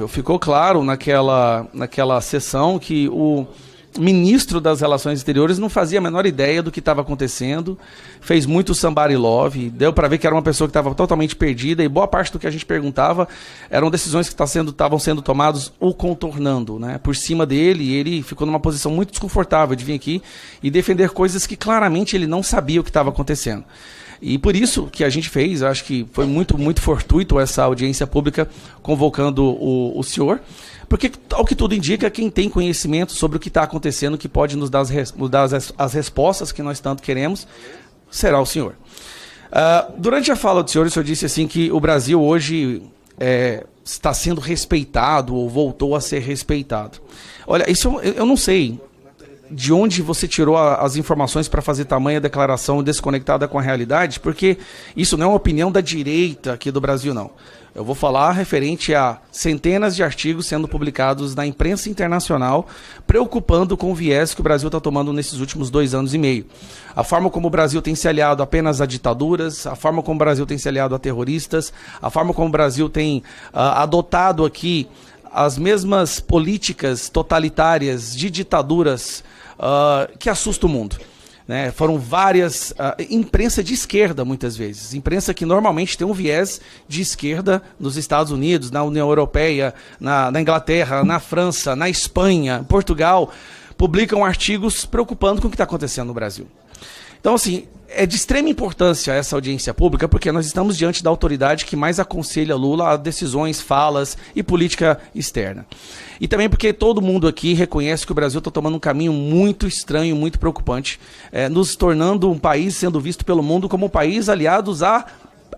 Ficou claro naquela sessão que o ministro das Relações Exteriores não fazia a menor ideia do que estava acontecendo, fez muito somebody love, deu para ver que era uma pessoa que estava totalmente perdida, e boa parte do que a gente perguntava eram decisões que estavam sendo tomadas o contornando, né, por cima dele, e ele ficou numa posição muito desconfortável de vir aqui e defender coisas que claramente ele não sabia o que estava acontecendo. E por isso que a gente fez, acho que foi muito, muito fortuito essa audiência pública convocando o senhor, porque, ao que tudo indica, quem tem conhecimento sobre o que está acontecendo, que pode nos dar as respostas que nós tanto queremos, será o senhor. Durante a fala do senhor, o senhor disse assim que o Brasil hoje está sendo respeitado, ou voltou a ser respeitado. Olha, isso eu não sei de onde você tirou as informações para fazer tamanha declaração desconectada com a realidade, porque isso não é uma opinião da direita aqui do Brasil, não. Eu vou falar referente a centenas de artigos sendo publicados na imprensa internacional, preocupando com o viés que o Brasil está tomando nesses últimos 2 anos e meio. A forma como o Brasil tem se aliado apenas a ditaduras, a forma como o Brasil tem se aliado a terroristas, a forma como o Brasil tem adotado aqui as mesmas políticas totalitárias de ditaduras que assustam o mundo. Né? Foram várias, imprensa de esquerda muitas vezes, imprensa que normalmente tem um viés de esquerda nos Estados Unidos, na União Europeia, na Inglaterra, na França, na Espanha, Portugal, publicam artigos preocupando com o que está acontecendo no Brasil. Então, assim, é de extrema importância essa audiência pública, porque nós estamos diante da autoridade que mais aconselha Lula a decisões, falas e política externa. E também porque todo mundo aqui reconhece que o Brasil está tomando um caminho muito estranho, muito preocupante, nos tornando um país sendo visto pelo mundo como um país aliado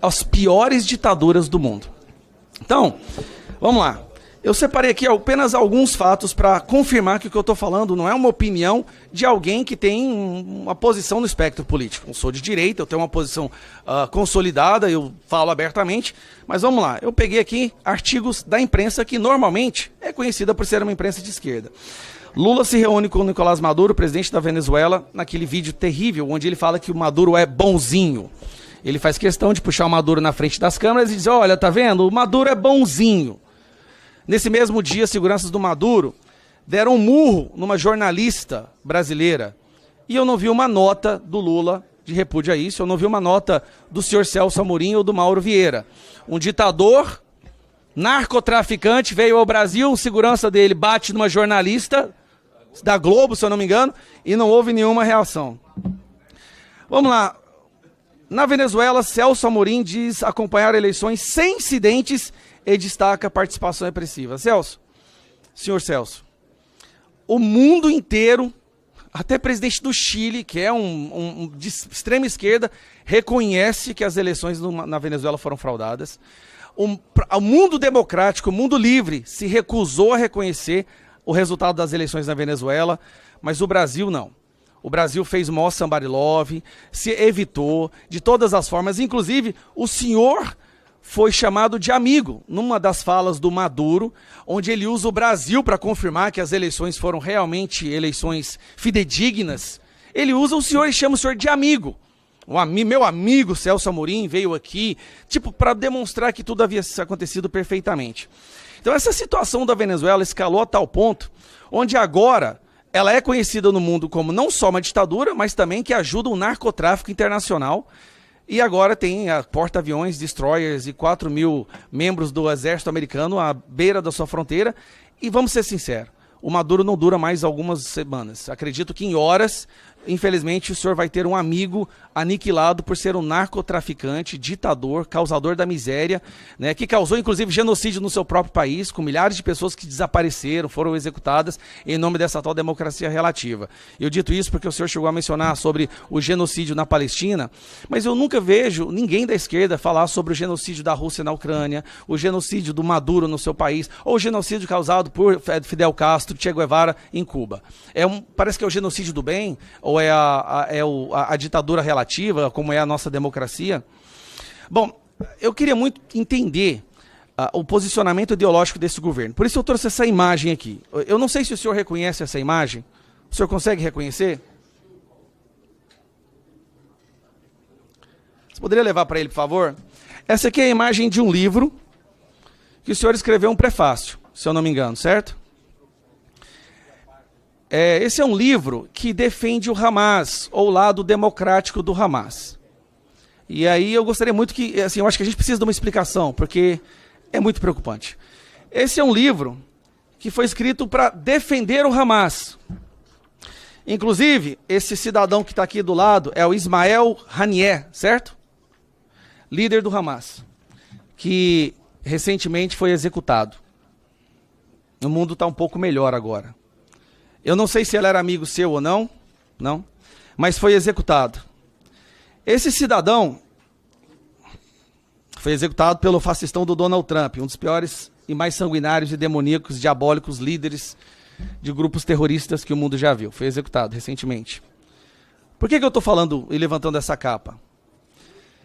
às piores ditaduras do mundo. Então, vamos lá. Eu separei aqui apenas alguns fatos para confirmar que o que eu estou falando não é uma opinião de alguém que tem uma posição no espectro político. Eu sou de direita, eu tenho uma posição consolidada, eu falo abertamente, mas vamos lá. Eu peguei aqui artigos da imprensa que normalmente é conhecida por ser uma imprensa de esquerda. Lula se reúne com Nicolás Maduro, presidente da Venezuela, naquele vídeo terrível onde ele fala que o Maduro é bonzinho. Ele faz questão de puxar o Maduro na frente das câmeras e dizer, olha, tá vendo? O Maduro é bonzinho. Nesse mesmo dia, seguranças do Maduro deram um murro numa jornalista brasileira. E eu não vi uma nota do Lula de repúdio a isso, eu não vi uma nota do senhor Celso Amorim ou do Mauro Vieira. Um ditador, narcotraficante, veio ao Brasil, segurança dele bate numa jornalista da Globo, se eu não me engano, e não houve nenhuma reação. Vamos lá. Na Venezuela, Celso Amorim diz acompanhar eleições sem incidentes e destaca a participação repressiva. Senhor Celso, o mundo inteiro, até presidente do Chile, que é um de extrema esquerda, reconhece que as eleições na Venezuela foram fraudadas. O mundo democrático, o mundo livre, se recusou a reconhecer o resultado das eleições na Venezuela, mas o Brasil não. O Brasil fez o maior somebody love, se evitou de todas as formas, inclusive o senhor foi chamado de amigo numa das falas do Maduro, onde ele usa o Brasil para confirmar que as eleições foram realmente eleições fidedignas. Ele usa o senhor e chama o senhor de amigo. Meu amigo Celso Amorim veio aqui, para demonstrar que tudo havia acontecido perfeitamente. Então essa situação da Venezuela escalou a tal ponto, onde agora ela é conhecida no mundo como não só uma ditadura, mas também que ajuda o narcotráfico internacional. E agora tem porta-aviões, destroyers e 4.000 membros do exército americano à beira da sua fronteira. E vamos ser sinceros, o Maduro não dura mais algumas semanas. Acredito que em horas, infelizmente, o senhor vai ter um amigo aniquilado por ser um narcotraficante, ditador, causador da miséria, né, que causou inclusive genocídio no seu próprio país, com milhares de pessoas que desapareceram, foram executadas em nome dessa tal democracia relativa. Eu dito isso porque o senhor chegou a mencionar sobre o genocídio na Palestina, mas eu nunca vejo ninguém da esquerda falar sobre o genocídio da Rússia na Ucrânia, o genocídio do Maduro no seu país, ou o genocídio causado por Fidel Castro, Che Guevara em Cuba. Parece que é o genocídio do bem, ou é a ditadura relativa, como é a nossa democracia? Bom, eu queria muito entender o posicionamento ideológico desse governo. Por isso eu trouxe essa imagem aqui. Eu não sei se o senhor reconhece essa imagem. O senhor consegue reconhecer? Você poderia levar para ele, por favor? Essa aqui é a imagem de um livro que o senhor escreveu um prefácio. se eu não me engano, certo? Esse é um livro que defende o Hamas, ou o lado democrático do Hamas. E aí eu gostaria muito que, assim, eu acho que a gente precisa de uma explicação, porque é muito preocupante. Esse é um livro que foi escrito para defender o Hamas. Inclusive, esse cidadão que está aqui do lado é o Ismael Haniyeh, certo? Líder do Hamas, que recentemente foi executado. O mundo está um pouco melhor agora. Eu não sei se ele era amigo seu ou não, mas foi executado. Esse cidadão foi executado pelo fascistão do Donald Trump, um dos piores e mais sanguinários e demoníacos, diabólicos líderes de grupos terroristas que o mundo já viu. Foi executado recentemente. Por que eu estou falando e levantando essa capa?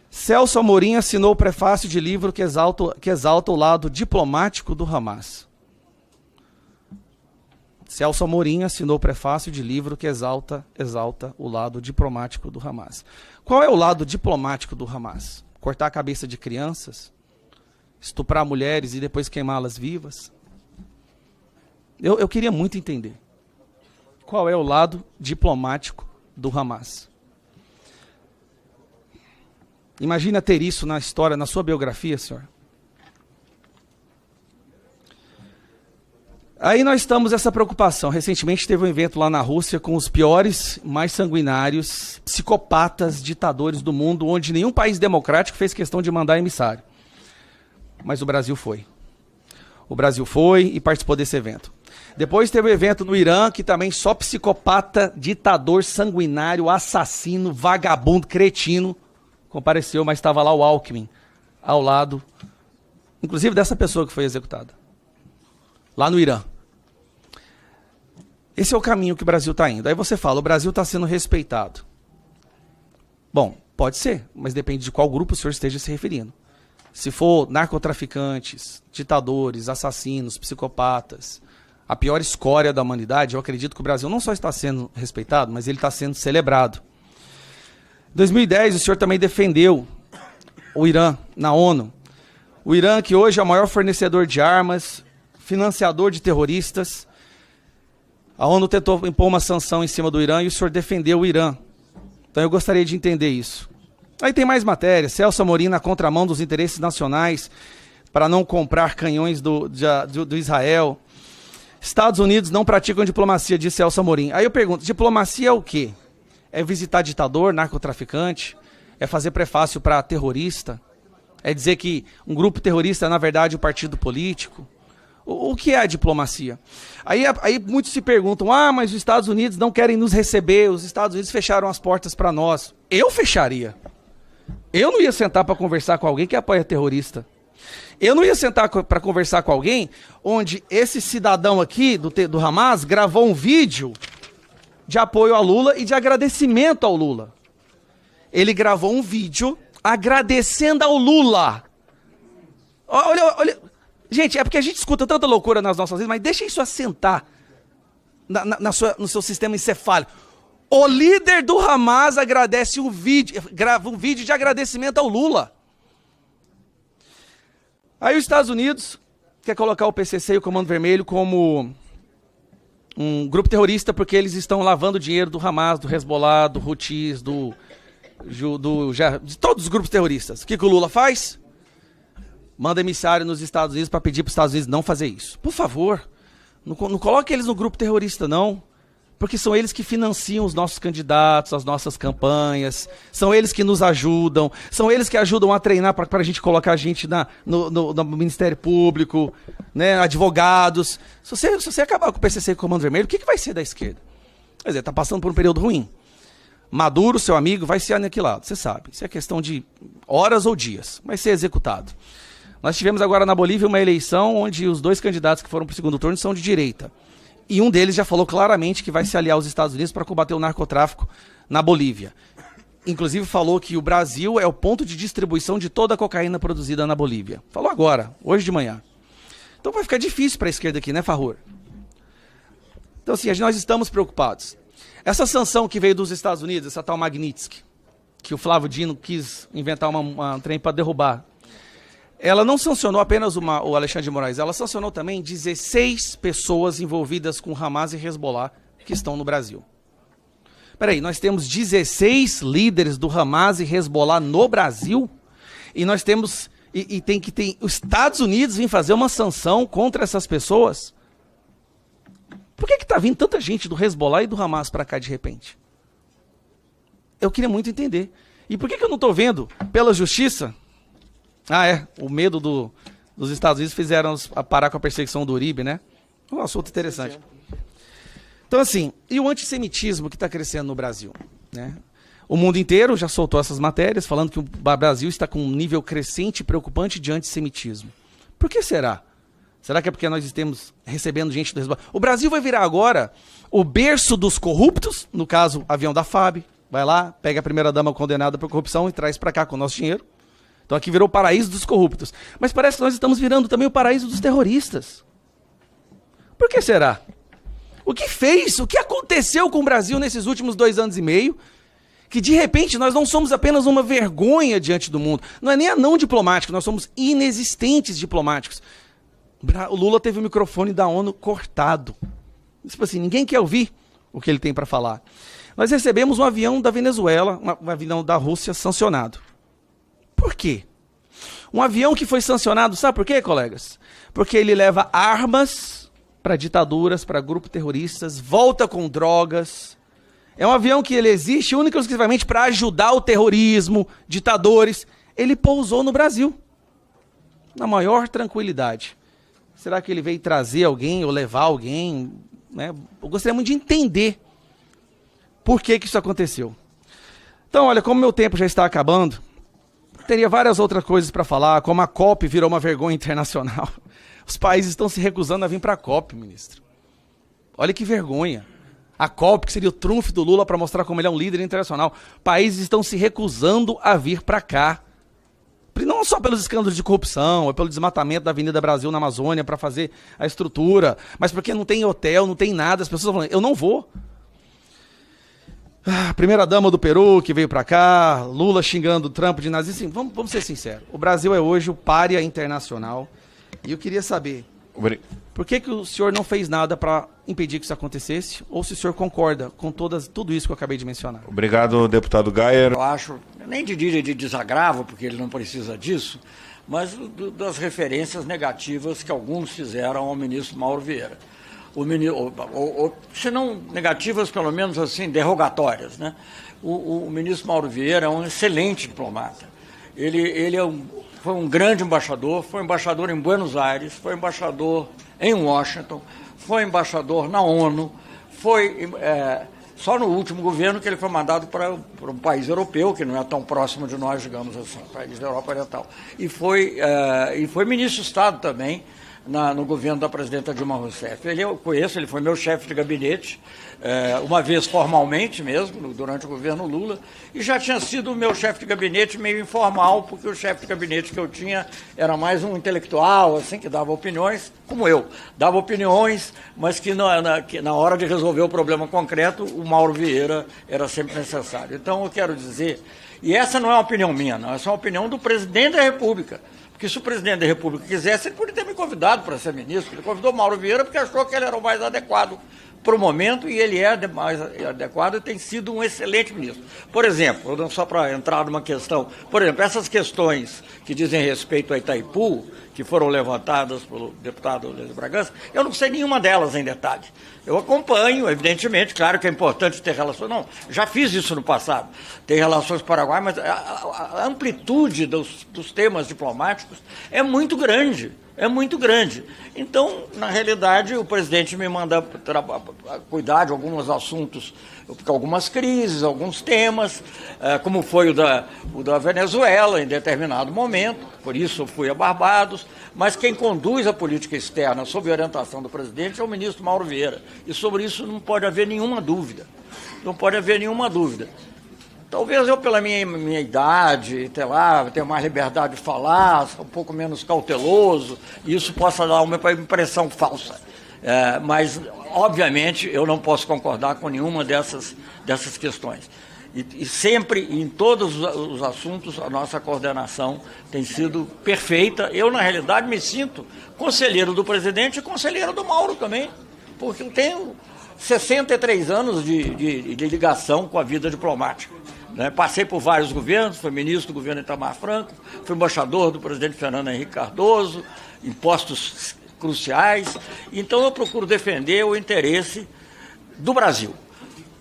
Celso Amorim assinou o prefácio de livro que exalta o lado diplomático do Hamas. Celso Amorim assinou o prefácio de livro que exalta o lado diplomático do Hamas. Qual é o lado diplomático do Hamas? Cortar a cabeça de crianças? Estuprar mulheres e depois queimá-las vivas? Eu queria muito entender. Qual é o lado diplomático do Hamas? Imagina ter isso na história, na sua biografia, senhor. Aí nós estamos essa preocupação. Recentemente teve um evento lá na Rússia com os piores, mais sanguinários, psicopatas, ditadores do mundo, onde nenhum país democrático fez questão de mandar emissário. Mas o Brasil foi. O Brasil foi e participou desse evento. Depois teve um evento no Irã, que também só psicopata, ditador, sanguinário, assassino, vagabundo, cretino, compareceu, mas estava lá o Alckmin, ao lado, inclusive dessa pessoa que foi executada. Lá no Irã. Esse é o caminho que o Brasil está indo. Aí você fala, o Brasil está sendo respeitado. Bom, pode ser, mas depende de qual grupo o senhor esteja se referindo. Se for narcotraficantes, ditadores, assassinos, psicopatas, a pior escória da humanidade, eu acredito que o Brasil não só está sendo respeitado, mas ele está sendo celebrado. Em 2010, o senhor também defendeu o Irã na ONU. O Irã, que hoje é o maior fornecedor de armas, financiador de terroristas. A ONU tentou impor uma sanção em cima do Irã e o senhor defendeu o Irã. Então eu gostaria de entender isso. Aí tem mais matéria. Celso Amorim na contramão dos interesses nacionais para não comprar canhões do Israel. Estados Unidos não praticam diplomacia, disse Celso Amorim. Aí eu pergunto, diplomacia é o quê? É visitar ditador, narcotraficante? É fazer prefácio para terrorista? É dizer que um grupo terrorista é, na verdade, um partido político? O que é a diplomacia? Aí muitos se perguntam, mas os Estados Unidos não querem nos receber, os Estados Unidos fecharam as portas para nós. Eu fecharia. Eu não ia sentar para conversar com alguém que apoia terrorista. Eu não ia sentar para conversar com alguém onde esse cidadão aqui do Hamas gravou um vídeo de apoio a Lula e de agradecimento ao Lula. Ele gravou um vídeo agradecendo ao Lula. Olha. Gente, é porque a gente escuta tanta loucura nas nossas vidas, mas deixa isso assentar no seu sistema encefálico. O líder do Hamas grava um vídeo de agradecimento ao Lula. Aí os Estados Unidos quer colocar o PCC e o Comando Vermelho como um grupo terrorista porque eles estão lavando dinheiro do Hamas, do Hezbollah, do Houthis, de todos os grupos terroristas. O que o Lula faz? Manda emissário nos Estados Unidos para pedir para os Estados Unidos não fazer isso. Por favor, não coloque eles no grupo terrorista, não. Porque são eles que financiam os nossos candidatos, as nossas campanhas, são eles que nos ajudam, são eles que ajudam a treinar para a gente colocar a gente no Ministério Público, né, advogados. Se você acabar com o PCC e o Comando Vermelho, o que vai ser da esquerda? Quer dizer, está passando por um período ruim. Maduro, seu amigo, vai ser aniquilado, você sabe. Isso é questão de horas ou dias, vai ser executado. Nós tivemos agora na Bolívia uma eleição onde os dois candidatos que foram para o segundo turno são de direita. E um deles já falou claramente que vai se aliar aos Estados Unidos para combater o narcotráfico na Bolívia. Inclusive falou que o Brasil é o ponto de distribuição de toda a cocaína produzida na Bolívia. Falou agora, hoje de manhã. Então vai ficar difícil para a esquerda aqui, né, Farrur? Então assim, nós estamos preocupados. Essa sanção que veio dos Estados Unidos, essa tal Magnitsky, que o Flávio Dino quis inventar um trem para derrubar. ela não sancionou apenas o Alexandre de Moraes, ela sancionou também 16 pessoas envolvidas com Hamas e Hezbollah que estão no Brasil. Peraí, nós temos 16 líderes do Hamas e Hezbollah no Brasil? E nós temos... E tem que ter os Estados Unidos vir fazer uma sanção contra essas pessoas? Por que está vindo tanta gente do Hezbollah e do Hamas para cá de repente? Eu queria muito entender. E por que eu não estou vendo pela justiça? O medo dos Estados Unidos fizeram parar com a perseguição do Uribe, né? Um assunto interessante. Então assim, e o antissemitismo que está crescendo no Brasil, né? O mundo inteiro já soltou essas matérias falando que o Brasil está com um nível crescente e preocupante de antissemitismo. Por que será? Será que é porque nós estamos recebendo gente do Hezbollah? O Brasil vai virar agora o berço dos corruptos, no caso, avião da FAB. Vai lá, pega a primeira-dama condenada por corrupção e traz para cá com o nosso dinheiro. Então aqui virou o paraíso dos corruptos. Mas parece que nós estamos virando também o paraíso dos terroristas. Por que será? O que aconteceu com o Brasil nesses últimos 2 anos e meio? Que de repente nós não somos apenas uma vergonha diante do mundo. Não é nem anão diplomático, nós somos inexistentes diplomáticos. O Lula teve o microfone da ONU cortado. Tipo assim, ninguém quer ouvir o que ele tem para falar. Nós recebemos um avião da Venezuela, um avião da Rússia sancionado. Por quê? Um avião que foi sancionado, sabe por quê, colegas? Porque ele leva armas para ditaduras, para grupos terroristas, volta com drogas. É um avião que ele existe única e exclusivamente para ajudar o terrorismo, ditadores. Ele pousou no Brasil, na maior tranquilidade. Será que ele veio trazer alguém ou levar alguém? Né? Eu gostaria muito de entender por que isso aconteceu. Então, olha, como meu tempo já está acabando, teria várias outras coisas para falar, como a COP virou uma vergonha internacional. Os países estão se recusando a vir para a COP, ministro. Olha que vergonha. A COP, que seria o trunfo do Lula para mostrar como ele é um líder internacional. Países estão se recusando a vir para cá. Não só pelos escândalos de corrupção, ou pelo desmatamento da Avenida Brasil na Amazônia para fazer a estrutura, mas porque não tem hotel, não tem nada. As pessoas estão falando, eu não vou. Primeira-dama do Peru que veio para cá, Lula xingando o Trump de nazista. Assim, vamos ser sinceros. O Brasil é hoje o pária internacional. E eu queria saber... Por que o senhor não fez nada para impedir que isso acontecesse? Ou se o senhor concorda com tudo isso que eu acabei de mencionar? Obrigado, deputado Gayer. Eu acho, nem diria de desagravo, porque ele não precisa disso, mas das referências negativas que alguns fizeram ao ministro Mauro Vieira. Se não negativas, pelo menos assim, derrogatórias, né? O ministro Mauro Vieira é um excelente diplomata. Ele foi um grande embaixador, foi embaixador em Buenos Aires, foi embaixador em Washington, foi embaixador na ONU, foi só no último governo que ele foi mandado para um país europeu, que não é tão próximo de nós, digamos assim, país da Europa Oriental. E foi ministro de Estado também no governo da presidenta Dilma Rousseff. Eu conheço, ele foi meu chefe de gabinete, uma vez formalmente mesmo, durante o governo Lula, e já tinha sido o meu chefe de gabinete meio informal, porque o chefe de gabinete que eu tinha era mais um intelectual, assim, que dava opiniões, como eu. Dava opiniões, mas que na hora de resolver o problema concreto, o Mauro Vieira era sempre necessário. Então, eu quero dizer, e essa não é uma opinião minha, não, essa é uma opinião do presidente da República. Porque se o presidente da República quisesse, ele poderia ter me convidado para ser ministro. Ele convidou o Mauro Vieira porque achou que ele era o mais adequado para o momento, e ele é mais adequado e tem sido um excelente ministro. Por exemplo, só para entrar numa questão, por exemplo, essas questões que dizem respeito a Itaipu, que foram levantadas pelo deputado Luiz Bragança, eu não sei nenhuma delas em detalhe. Eu acompanho, evidentemente, claro que é importante ter relações, não, já fiz isso no passado, ter relações com o Paraguai, mas a amplitude dos temas diplomáticos é muito grande. É muito grande. Então, na realidade, o presidente me manda cuidar de alguns assuntos, algumas crises, alguns temas, como foi o da Venezuela em determinado momento, por isso eu fui a Barbados, mas quem conduz a política externa sob orientação do presidente é o ministro Mauro Vieira. E sobre isso não pode haver nenhuma dúvida. Não pode haver nenhuma dúvida. Talvez eu, pela minha idade, tenha mais liberdade de falar, um pouco menos cauteloso, e isso possa dar uma impressão falsa. Mas, obviamente, eu não posso concordar com nenhuma dessas questões. E sempre, em todos os assuntos, a nossa coordenação tem sido perfeita. Eu, na realidade, me sinto conselheiro do presidente e conselheiro do Mauro também, porque eu tenho 63 anos de ligação com a vida diplomática. Né? Passei por vários governos, fui ministro do governo Itamar Franco, fui embaixador do presidente Fernando Henrique Cardoso, em postos cruciais. Então eu procuro defender o interesse do Brasil.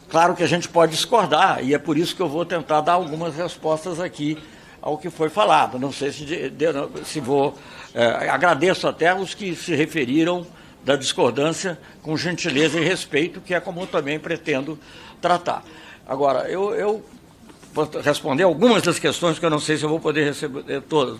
Claro que a gente pode discordar, e é por isso que eu vou tentar dar algumas respostas aqui ao que foi falado. Não sei se vou... agradeço até os que se referiram da discordância com gentileza e respeito, que é como eu também pretendo tratar. Agora, eu vou responder algumas das questões que eu não sei se eu vou poder receber todas.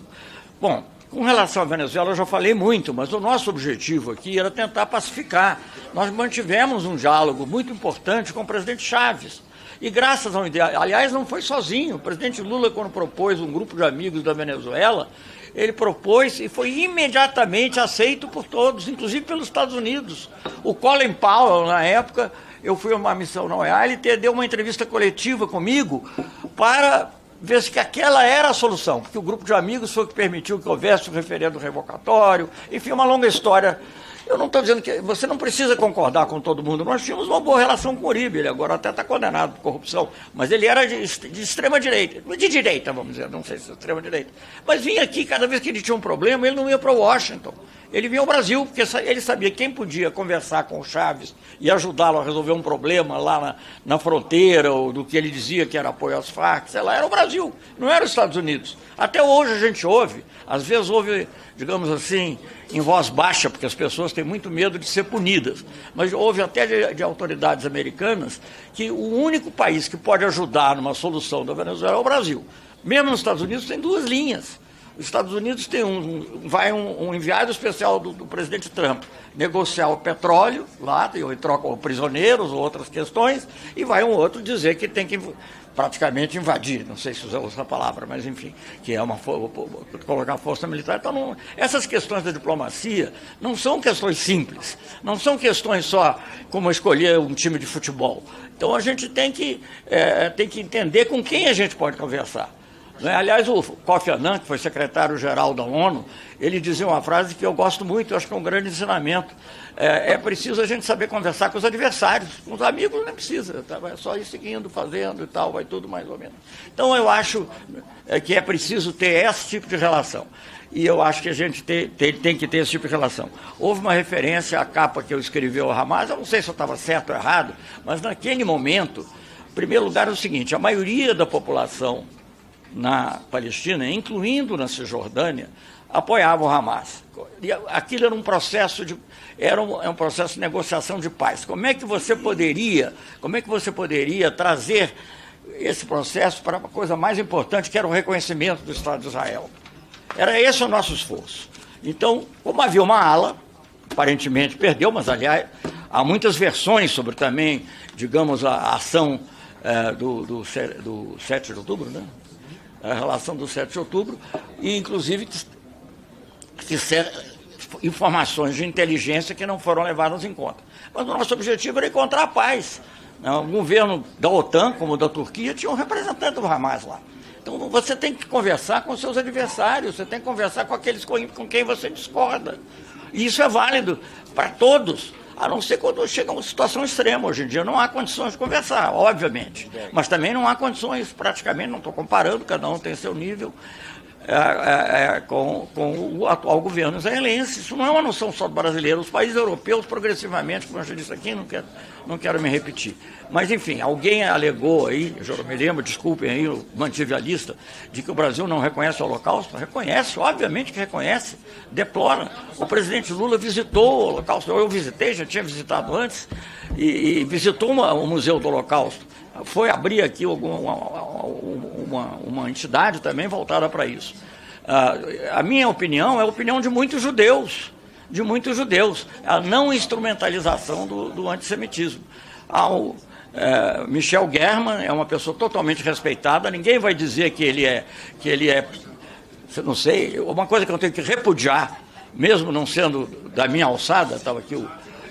Bom, com relação à Venezuela, eu já falei muito, mas o nosso objetivo aqui era tentar pacificar. Nós mantivemos um diálogo muito importante com o presidente Chávez. E graças ao... Aliás, não foi sozinho. O presidente Lula, quando propôs um grupo de amigos da Venezuela, ele propôs e foi imediatamente aceito por todos, inclusive pelos Estados Unidos. O Colin Powell, na época, eu fui a uma missão na OEA, ele deu uma entrevista coletiva comigo para ver se que aquela era a solução, porque o grupo de amigos foi o que permitiu que houvesse o referendo revocatório, enfim, uma longa história. Eu não estou dizendo que... Você não precisa concordar com todo mundo. Nós tínhamos uma boa relação com o Uribe, ele agora até está condenado por corrupção, mas ele era de extrema direita, de direita, vamos dizer, não sei se é extrema direita. Mas vinha aqui, cada vez que ele tinha um problema, ele não ia para Washington. Ele vinha ao Brasil, porque ele sabia quem podia conversar com o Chávez e ajudá-lo a resolver um problema lá na fronteira, ou do que ele dizia que era apoio às Farc, sei lá, era o Brasil, não era os Estados Unidos. Até hoje a gente ouve, às vezes ouve, digamos assim, em voz baixa, porque as pessoas têm muito medo de ser punidas, mas houve até de autoridades americanas que o único país que pode ajudar numa solução da Venezuela é o Brasil. Mesmo nos Estados Unidos tem duas linhas. Os Estados Unidos tem um enviado especial do presidente Trump negociar o petróleo lá, e troca prisioneiros ou outras questões, e vai um outro dizer que tem que praticamente invadir, não sei se usou essa palavra, mas enfim, que é colocar força militar. Então, essas questões da diplomacia não são questões simples, não são questões só como escolher um time de futebol. Então a gente tem que entender com quem a gente pode conversar. Aliás, o Kofi Annan, que foi secretário-geral da ONU, ele dizia uma frase que eu gosto muito, eu acho que é um grande ensinamento. É preciso a gente saber conversar com os adversários, com os amigos não precisa, tá? É só ir seguindo, fazendo e tal, vai tudo mais ou menos. Então eu acho que é preciso ter esse tipo de relação. E eu acho que a gente tem que ter esse tipo de relação. Houve uma referência à capa que eu escrevi ao Hamas, eu não sei se eu estava certo ou errado, mas naquele momento, em primeiro lugar, é o seguinte: a maioria da população na Palestina, incluindo na Cisjordânia, apoiava o Hamas. E aquilo era um processo um processo de negociação de paz. Como é que você poderia trazer esse processo para uma coisa mais importante, que era o reconhecimento do Estado de Israel? Era esse o nosso esforço. Então, como havia uma ala, aparentemente perdeu, mas aliás há muitas versões sobre também, digamos, a ação do 7 de outubro, né? A relação do 7 de outubro, e inclusive informações de inteligência que não foram levadas em conta. Mas o nosso objetivo era encontrar a paz. O governo da OTAN, como o da Turquia, tinha um representante do Hamas lá. Então você tem que conversar com seus adversários, você tem que conversar com aqueles com quem você discorda. E isso é válido para todos, a não ser quando chega uma situação extrema. Hoje em dia não há condições de conversar, obviamente. Mas também não há condições, praticamente, não estou comparando, cada um tem seu nível, com o atual governo israelense. Isso não é uma noção só do brasileiro. Os países europeus, progressivamente, como eu já disse aqui, não quero me repetir. Mas, enfim, alguém alegou aí, eu já me lembro, desculpem aí, eu mantive a lista, de que o Brasil não reconhece o Holocausto. Reconhece, obviamente que reconhece, deplora. O presidente Lula visitou o Holocausto, eu visitei, já tinha visitado antes, e visitou o Museu do Holocausto. Foi abrir aqui uma entidade também voltada para isso. A minha opinião é a opinião de muitos judeus, a não instrumentalização do antissemitismo. Michel German é uma pessoa totalmente respeitada, ninguém vai dizer que ele é, não sei, uma coisa que eu tenho que repudiar, mesmo não sendo da minha alçada, estava aqui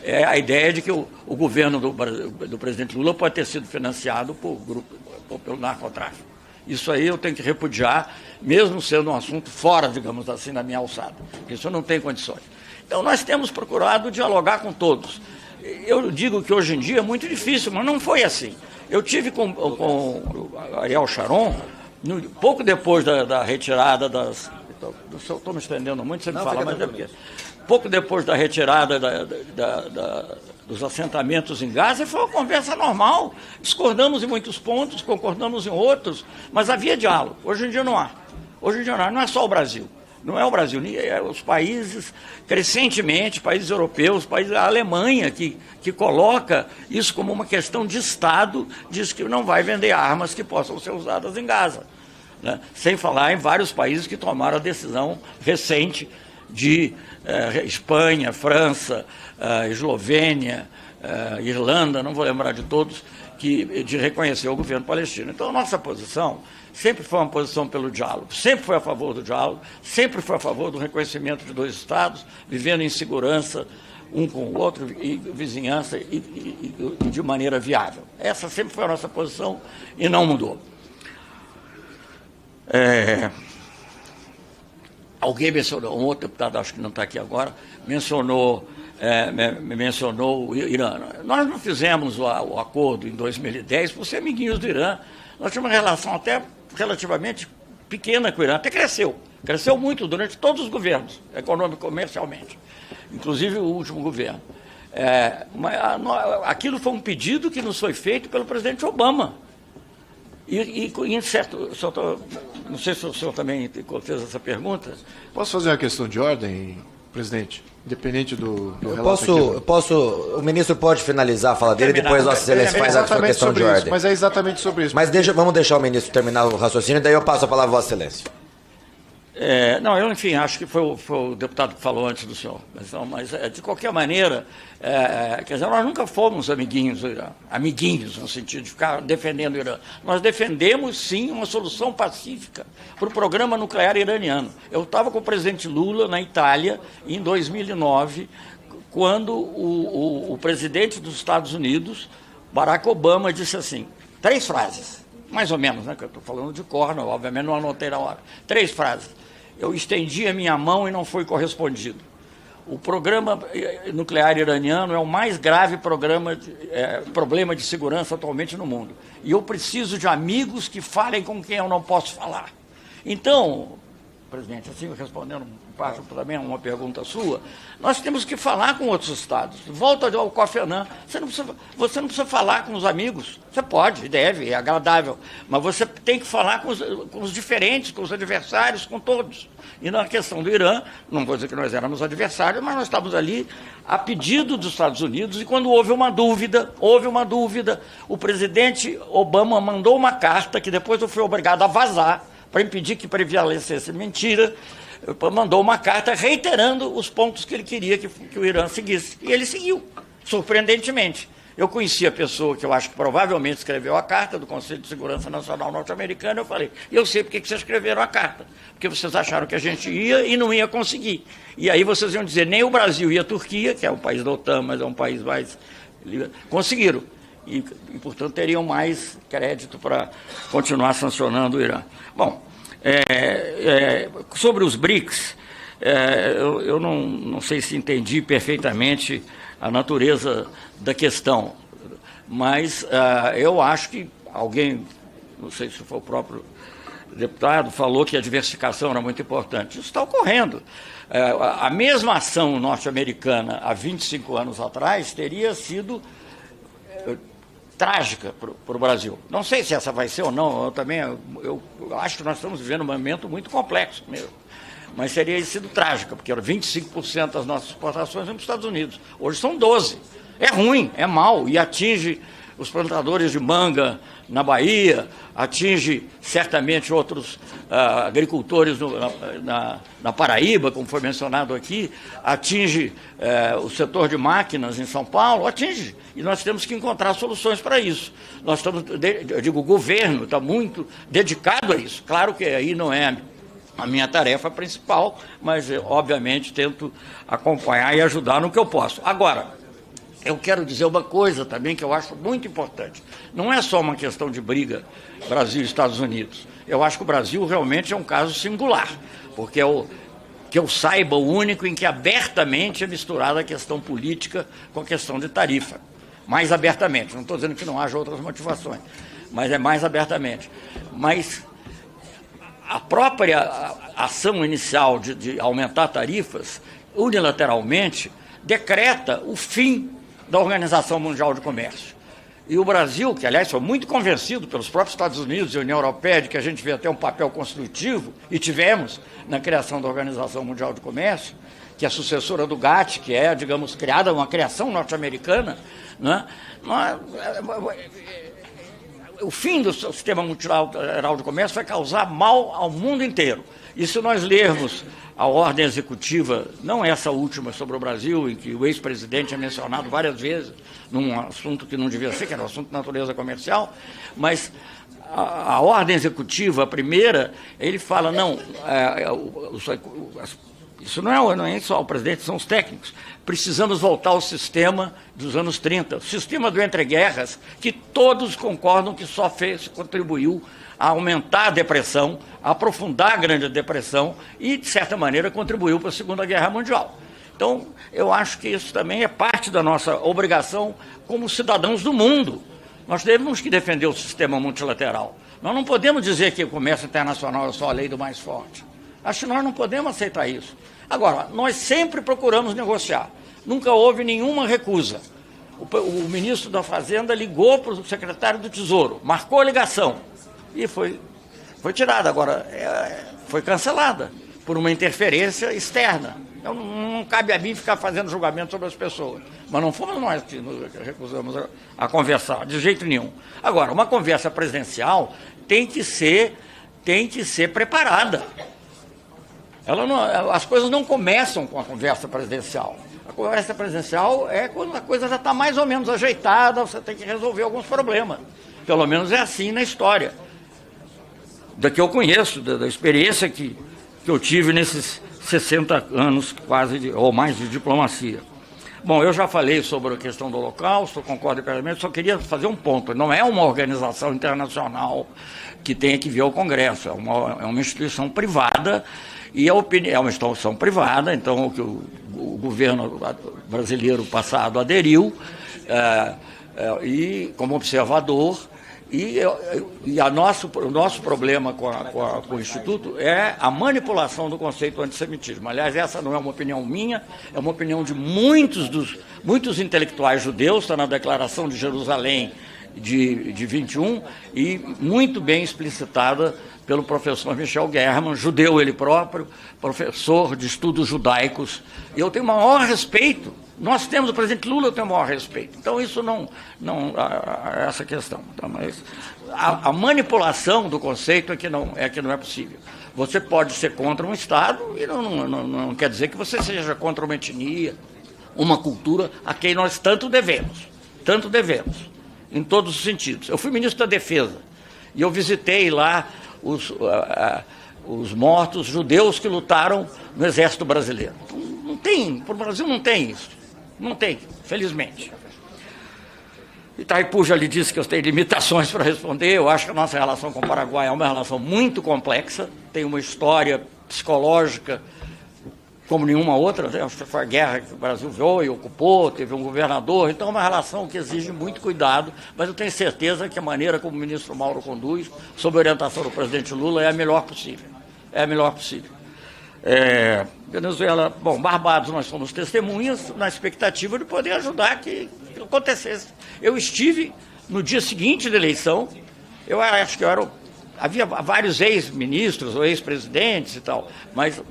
é a ideia de que o governo do presidente Lula pode ter sido financiado pelo narcotráfico. Isso aí eu tenho que repudiar, mesmo sendo um assunto fora, digamos assim, da minha alçada. Isso não tem condições. Então, nós temos procurado dialogar com todos. Eu digo que hoje em dia é muito difícil, mas não foi assim. Eu tive com o Ariel Sharon, pouco depois da retirada das... Estou me estendendo muito, você me fala, mas é porque... Pouco depois da retirada dos assentamentos em Gaza, foi uma conversa normal. Discordamos em muitos pontos, concordamos em outros, mas havia diálogo. Hoje em dia não há. Hoje em dia não há. Não é só o Brasil. Não é o Brasil, os países, crescentemente, países europeus, a Alemanha, que coloca isso como uma questão de Estado, diz que não vai vender armas que possam ser usadas em Gaza. Né? Sem falar em vários países que tomaram a decisão recente de Espanha, França, Eslovênia, Irlanda, não vou lembrar de todos, de reconhecer o governo palestino. Então, a nossa posição sempre foi uma posição pelo diálogo, sempre foi a favor do diálogo, sempre foi a favor do reconhecimento de dois Estados, vivendo em segurança um com o outro, e vizinhança, e de maneira viável. Essa sempre foi a nossa posição e não mudou. Alguém mencionou, um outro deputado, acho que não está aqui agora, mencionou o Irã. Nós não fizemos o acordo em 2010 por ser amiguinhos do Irã. Nós tínhamos uma relação até relativamente pequena com o Irã, até cresceu muito durante todos os governos, econômico, comercialmente, inclusive o último governo. Aquilo foi um pedido que nos foi feito pelo presidente Obama. Não sei se o senhor também fez essa pergunta. Posso fazer uma questão de ordem, presidente? Independente do relato o ministro pode finalizar a fala dele e depois Vossa Excelência faz a sua questão de ordem. Mas é exatamente sobre isso. Mas vamos deixar o ministro terminar o raciocínio e daí eu passo a palavra a Vossa Excelência. Enfim, acho que foi o deputado que falou antes do senhor. Mas de qualquer maneira, quer dizer, nós nunca fomos amiguinhos do Irã, amiguinhos no sentido de ficar defendendo o Irã. Nós defendemos, sim, uma solução pacífica para o programa nuclear iraniano. Eu estava com o presidente Lula na Itália em 2009, quando o presidente dos Estados Unidos, Barack Obama, disse assim, 3 frases, mais ou menos, né, que eu estou falando de cor, obviamente não anotei na hora, 3 frases. Eu estendi a minha mão e não foi correspondido. O programa nuclear iraniano é o mais grave problema de segurança atualmente no mundo. E eu preciso de amigos que falem com quem eu não posso falar. Então, presidente, assim respondendo parte também a uma pergunta sua, nós temos que falar com outros estados. Volta ao Kofi Annan. Você não precisa falar com os amigos. Você pode, deve, é agradável. Mas você tem que falar com os diferentes, com os adversários, com todos. E na questão do Irã, não vou dizer que nós éramos adversários, mas nós estávamos ali a pedido dos Estados Unidos, e quando houve uma dúvida, o presidente Obama mandou uma carta, que depois eu fui obrigado a vazar, para impedir que prevalecesse mentira, mandou uma carta reiterando os pontos que ele queria que o Irã seguisse. E ele seguiu, surpreendentemente. Eu conheci a pessoa que eu acho que provavelmente escreveu a carta do Conselho de Segurança Nacional norte-americano. Eu falei, eu sei porque vocês escreveram a carta, porque vocês acharam que a gente ia e não ia conseguir. E aí vocês iam dizer, nem o Brasil e a Turquia, que é um país da OTAN, mas é um país mais... conseguiram. E portanto, teriam mais crédito para continuar sancionando o Irã. Bom, sobre os BRICS, eu não sei se entendi perfeitamente a natureza da questão, mas eu acho que alguém, não sei se foi o próprio deputado, falou que a diversificação era muito importante. Isso está ocorrendo. A mesma ação norte-americana há 25 anos atrás teria sido trágica para o Brasil. Não sei se essa vai ser ou não, eu acho que nós estamos vivendo um momento muito complexo mesmo, mas teria sido trágica, porque era 25% das nossas exportações iam para os Estados Unidos. Hoje são 12%. É ruim, é mau, e atinge os plantadores de manga na Bahia, atinge certamente outros agricultores na Paraíba, como foi mencionado aqui, atinge o setor de máquinas em São Paulo, atinge. E nós temos que encontrar soluções para isso. O governo está muito dedicado a isso. Claro que aí não é a minha tarefa principal, mas, obviamente, tento acompanhar e ajudar no que eu posso. Agora, eu quero dizer uma coisa também que eu acho muito importante. Não é só uma questão de briga Brasil e Estados Unidos. Eu acho que o Brasil realmente é um caso singular, porque que eu saiba, o único em que abertamente é misturada a questão política com a questão de tarifa. Mais abertamente. Não estou dizendo que não haja outras motivações, mas é mais abertamente. Mas a própria ação inicial de aumentar tarifas, unilateralmente, decreta o fim da Organização Mundial de Comércio. E o Brasil, que aliás foi muito convencido pelos próprios Estados Unidos e União Europeia de que a gente devia ter um papel construtivo, e tivemos na criação da Organização Mundial de Comércio, que é a sucessora do GATT, que é, digamos, criada uma criação norte-americana, né? O fim do sistema multilateral de comércio vai causar mal ao mundo inteiro. E se nós lermos a ordem executiva, não essa última sobre o Brasil, em que o ex-presidente é mencionado várias vezes, num assunto que não devia ser, que era um assunto de natureza comercial, mas a ordem executiva, a primeira, ele fala, não, isso não é só o presidente, são os técnicos. Precisamos voltar ao sistema dos anos 30, o sistema do entre-guerras, que todos concordam que só contribuiu a aumentar a depressão, a aprofundar a Grande Depressão e, de certa maneira, contribuiu para a Segunda Guerra Mundial. Então, eu acho que isso também é parte da nossa obrigação como cidadãos do mundo. Nós temos que defender o sistema multilateral. Nós não podemos dizer que o comércio internacional é só a lei do mais forte. Acho que nós não podemos aceitar isso. Agora, nós sempre procuramos negociar. Nunca houve nenhuma recusa. O ministro da Fazenda ligou para o secretário do Tesouro, marcou a ligação e foi tirada. Agora, foi cancelada por uma interferência externa. Então, não cabe a mim ficar fazendo julgamento sobre as pessoas. Mas não fomos nós que nos recusamos a conversar, de jeito nenhum. Agora, uma conversa presidencial tem que ser preparada. As coisas não começam com a conversa presidencial. A conversa presidencial é quando a coisa já está mais ou menos ajeitada, você tem que resolver alguns problemas. Pelo menos é assim na história. Da que eu conheço, da experiência que eu tive nesses 60 anos quase, ou mais, de diplomacia. Bom, eu já falei sobre a questão do Holocausto, concordo plenamente, só queria fazer um ponto. Não é uma organização internacional que tenha que vir ao Congresso, é uma instituição privada, e é uma instituição privada, então que o governo brasileiro passado aderiu, e como observador, e o nosso problema com o Instituto é a manipulação do conceito do antissemitismo. Aliás, essa não é uma opinião minha, é uma opinião de muitos intelectuais judeus, está na Declaração de Jerusalém de 21, e muito bem explicitada pelo professor Michel German, judeu ele próprio, professor de estudos judaicos. E eu tenho o maior respeito. Nós temos o presidente Lula, eu tenho o maior respeito. Então, isso não essa questão. Então, mas a manipulação do conceito é que não é possível. Você pode ser contra um Estado e não quer dizer que você seja contra uma etnia, uma cultura a quem nós tanto devemos, em todos os sentidos. Eu fui ministro da Defesa e eu visitei lá os mortos judeus que lutaram no Exército Brasileiro. Para o Brasil não tem isso. Não tem, felizmente. Itaipu já lhe disse que eu tenho limitações para responder. Eu acho que a nossa relação com o Paraguai é uma relação muito complexa, tem uma história psicológica como nenhuma outra, né? Foi a guerra que o Brasil veio e ocupou, teve um governador, então é uma relação que exige muito cuidado, mas eu tenho certeza que a maneira como o ministro Mauro conduz, sob a orientação do presidente Lula, é a melhor possível. Venezuela, bom, Barbados, nós fomos testemunhas na expectativa de poder ajudar que acontecesse. Eu estive no dia seguinte da eleição, eu acho que havia vários ex-ministros ou ex-presidentes e tal, mas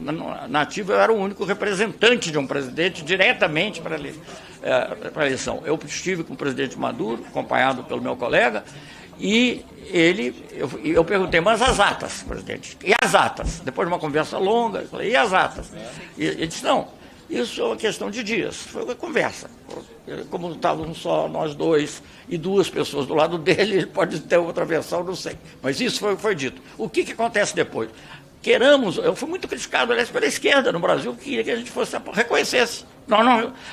na ativa eu era o único representante de um presidente diretamente para a eleição. Eu estive com o presidente Maduro, acompanhado pelo meu colega, e eu perguntei, mas as atas, presidente? E as atas? Depois de uma conversa longa, eu falei, e as atas? E ele disse, não, isso é uma questão de dias. Foi uma conversa. Como estávamos só nós dois e duas pessoas do lado dele, ele pode ter outra versão, não sei. Mas isso foi dito. O que acontece depois? Eu fui muito criticado, aliás, pela esquerda no Brasil, que queria que a gente reconhecesse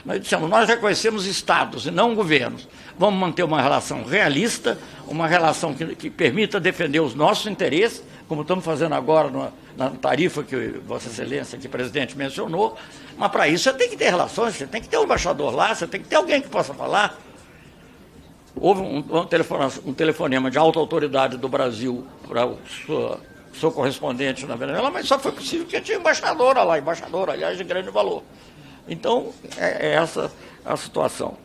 Nós dissemos, nós reconhecemos estados e não governos. Vamos manter uma relação realista, uma relação que permita defender os nossos interesses, como estamos fazendo agora na tarifa que Vossa Excelência, que o presidente mencionou, mas para isso você tem que ter relações, você tem que ter um embaixador lá, você tem que ter alguém que possa falar. Houve um telefonema de alta autoridade do Brasil para o seu correspondente na Venezuela, mas só foi possível porque tinha embaixadora lá, aliás, de grande valor. Então, é essa a situação.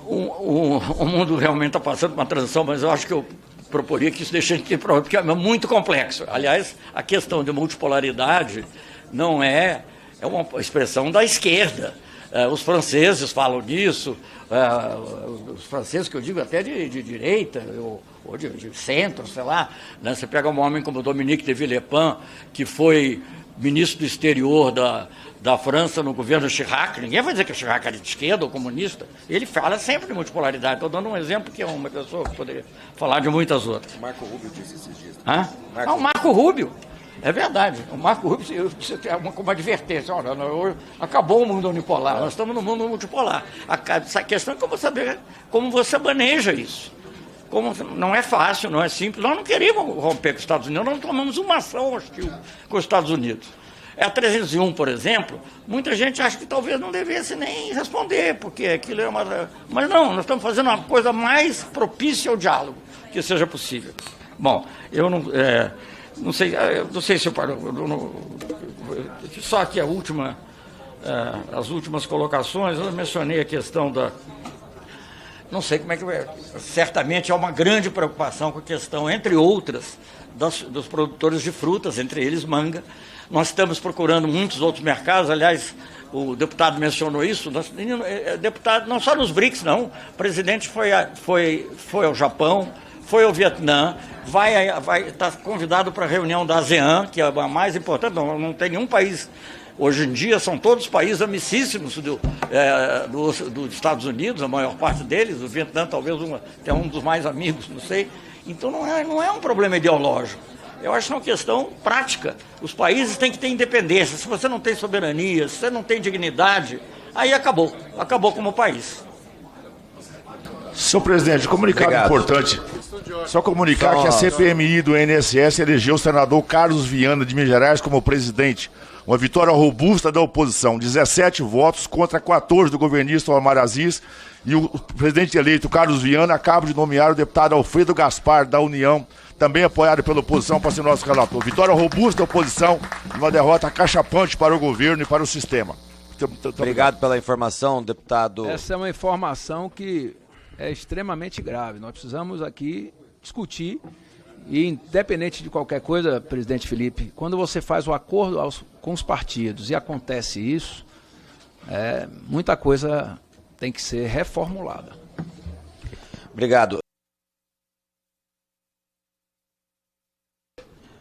O mundo realmente está passando por uma transição, mas eu acho que eu proporia que isso deixasse de ter problema, porque é muito complexo. Aliás, a questão de multipolaridade não é uma expressão da esquerda. Os franceses falam nisso, os franceses que eu digo até de direita, ou de centro, sei lá, né? Você pega um homem como Dominique de Villepin, que foi ministro do exterior da França no governo Chirac, ninguém vai dizer que o Chirac era de esquerda ou comunista, ele fala sempre de multipolaridade. Estou dando um exemplo que é uma pessoa que poderia falar de muitas outras. Marco Rubio disse esses dias. O Marco Rubio. É verdade. O Marco Rubio, você tem uma advertência. Olha, acabou o mundo unipolar, nós estamos no mundo multipolar. Essa questão é como você maneja isso. Não é fácil, não é simples. Nós não queríamos romper com os Estados Unidos, nós não tomamos uma ação hostil com os Estados Unidos. A 301, por exemplo, muita gente acha que talvez não devesse nem responder, porque aquilo é uma... Mas não, nós estamos fazendo uma coisa mais propícia ao diálogo que seja possível. Bom, eu não sei se eu paro. Só aqui as últimas colocações, eu mencionei a questão da... Não sei como é que é. Certamente há uma grande preocupação com a questão, entre outras, dos produtores de frutas, entre eles manga. Nós estamos procurando muitos outros mercados, aliás, o deputado mencionou isso, deputado, não só nos BRICS, não. O presidente foi ao Japão, foi ao Vietnã, vai estar convidado para a reunião da ASEAN, que é a mais importante, não tem nenhum país. Hoje em dia são todos países amicíssimos dos Estados Unidos, a maior parte deles, o Vietnã talvez é um dos mais amigos, não sei. Então não é um problema ideológico, eu acho que é uma questão prática. Os países têm que ter independência, se você não tem soberania, se você não tem dignidade, aí acabou como país. Senhor presidente, comunicado importante. Só comunicar que a CPMI do INSS elegeu o senador Carlos Viana de Minas Gerais como presidente. Uma vitória robusta da oposição, 17 votos contra 14 do governista Omar Aziz, e o presidente eleito Carlos Viana acaba de nomear o deputado Alfredo Gaspar, da União, também apoiado pela oposição, para ser nosso relator. Vitória robusta da oposição, uma derrota acachapante para o governo e para o sistema. Obrigado pela informação, deputado. Essa é uma informação que é extremamente grave. Nós precisamos aqui discutir. E independente de qualquer coisa, presidente Felipe, quando você faz o acordo com os partidos e acontece isso, muita coisa tem que ser reformulada. Obrigado.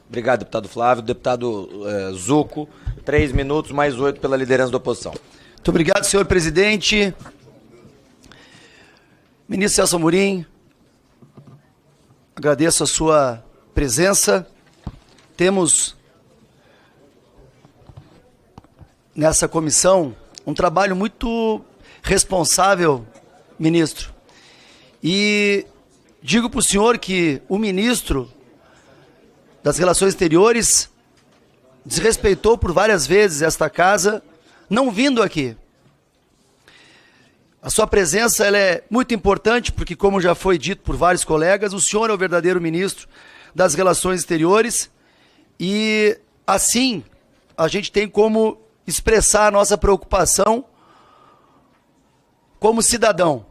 Obrigado, deputado Flávio. Deputado Zucco, 3 minutos, mais 8 pela liderança da oposição. Muito obrigado, senhor presidente. Ministro Celso Amorim, agradeço a sua presença. Temos nessa comissão um trabalho muito responsável, ministro. E digo para o senhor que o ministro das Relações Exteriores desrespeitou por várias vezes esta casa, não vindo aqui. A sua presença ela é muito importante porque, como já foi dito por vários colegas, o senhor é o verdadeiro ministro das Relações Exteriores e, assim, a gente tem como expressar a nossa preocupação como cidadão.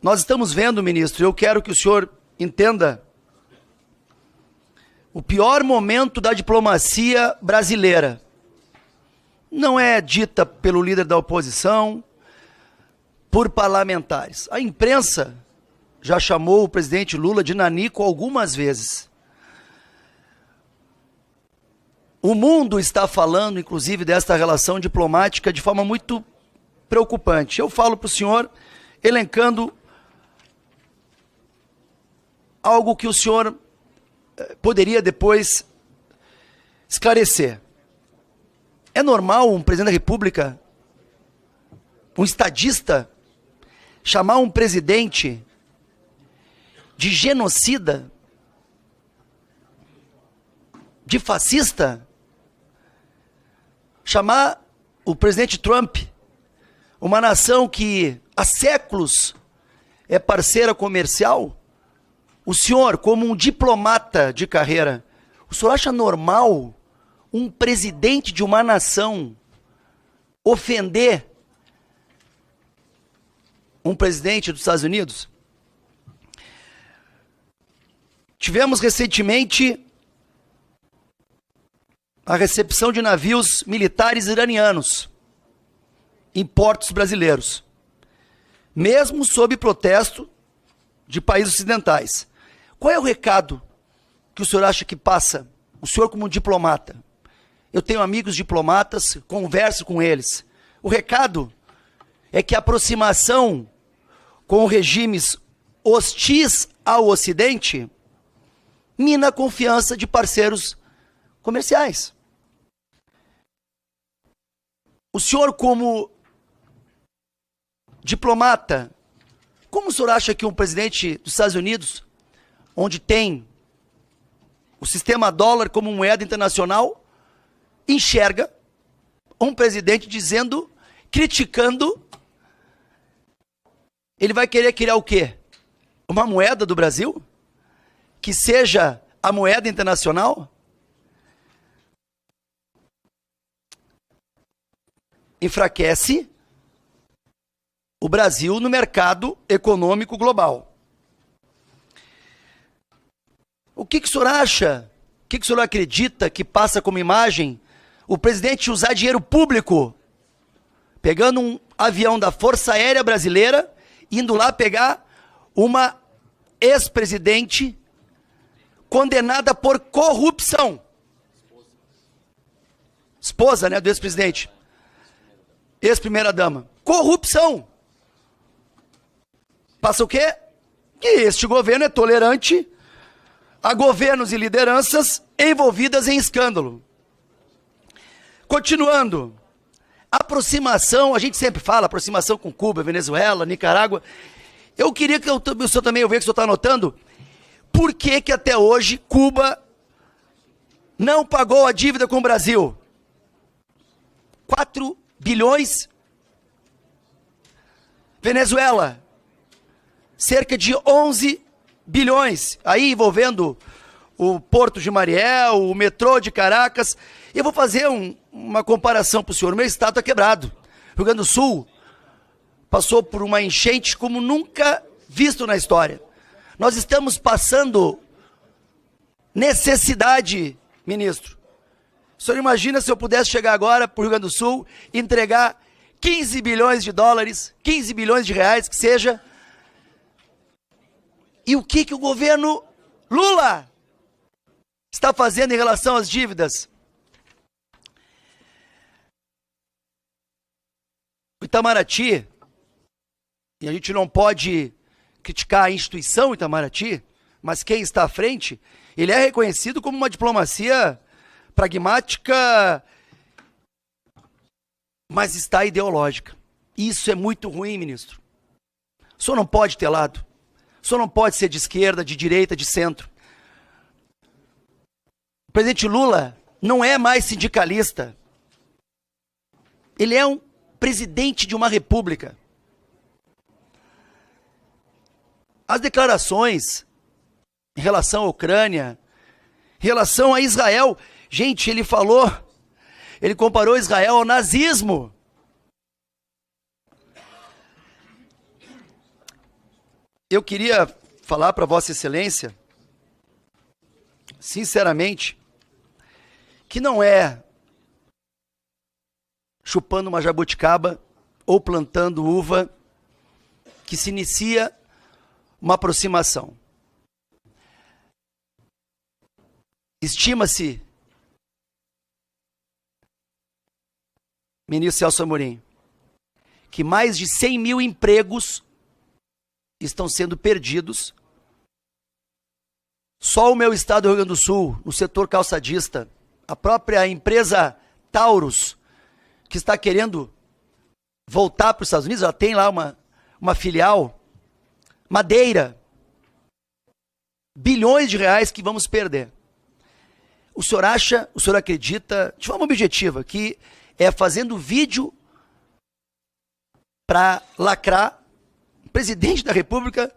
Nós estamos vendo, ministro, eu quero que o senhor entenda o pior momento da diplomacia brasileira. Não é dita pelo líder da oposição, por parlamentares. A imprensa já chamou o presidente Lula de nanico algumas vezes. O mundo está falando, inclusive, desta relação diplomática de forma muito preocupante. Eu falo para o senhor, elencando algo que o senhor poderia depois esclarecer. É normal um presidente da República, um estadista, chamar um presidente de genocida, de fascista? Chamar o presidente Trump, uma nação que há séculos é parceira comercial, o senhor, como um diplomata de carreira, o senhor acha normal um presidente de uma nação ofender um presidente dos Estados Unidos? Tivemos recentemente a recepção de navios militares iranianos em portos brasileiros, mesmo sob protesto de países ocidentais. Qual é o recado que o senhor acha que passa? O senhor como um diplomata. Eu tenho amigos diplomatas, converso com eles. O recado é que a aproximação com regimes hostis ao Ocidente mina a confiança de parceiros comerciais. O senhor, como diplomata, como o senhor acha que um presidente dos Estados Unidos, onde tem o sistema dólar como moeda internacional, enxerga um presidente dizendo, criticando, ele vai querer criar o quê? Uma moeda do Brasil? Que seja a moeda internacional? Enfraquece o Brasil no mercado econômico global. O que o senhor acha? O que o senhor acredita que passa como imagem o presidente usar dinheiro público, pegando um avião da Força Aérea Brasileira, indo lá pegar uma ex-presidente condenada por corrupção? Esposa, né, do ex-presidente. Ex-primeira-dama. Corrupção. Passa o quê? Que este governo é tolerante a governos e lideranças envolvidas em escândalo. Continuando. Aproximação, a gente sempre fala, aproximação com Cuba, Venezuela, Nicarágua. Eu queria que o senhor também, eu veja que o senhor está anotando, por que que até hoje Cuba não pagou a dívida com o Brasil? 4 bilhões. Venezuela, cerca de 11 bilhões, aí envolvendo o Porto de Mariel, o metrô de Caracas. Eu vou fazer uma comparação para o senhor. O meu estado está quebrado. Rio Grande do Sul passou por uma enchente como nunca visto na história. Nós estamos passando necessidade, ministro. O senhor imagina se eu pudesse chegar agora para o Rio Grande do Sul e entregar 15 bilhões de dólares, 15 bilhões de reais, que seja. E o que o governo Lula está fazendo em relação às dívidas? O Itamaraty, e a gente não pode criticar a instituição Itamaraty, mas quem está à frente, ele é reconhecido como uma diplomacia pragmática, mas está ideológica. Isso é muito ruim, ministro. O senhor não pode ter lado. O senhor não pode ser de esquerda, de direita, de centro. O presidente Lula não é mais sindicalista. Ele é um presidente de uma república. As declarações em relação à Ucrânia, em relação a Israel, gente, ele comparou Israel ao nazismo. Eu queria falar para Vossa Excelência, sinceramente, que não é chupando uma jabuticaba ou plantando uva que se inicia uma aproximação. Estima-se, ministro Celso Amorim, que mais de 100 mil empregos estão sendo perdidos. Só o meu estado do Rio Grande do Sul, no setor calçadista, a própria empresa Taurus, que está querendo voltar para os Estados Unidos, ela tem lá uma filial, Madeira, bilhões de reais que vamos perder. O senhor acredita, de forma objetiva, que é fazendo vídeo para lacrar o presidente da República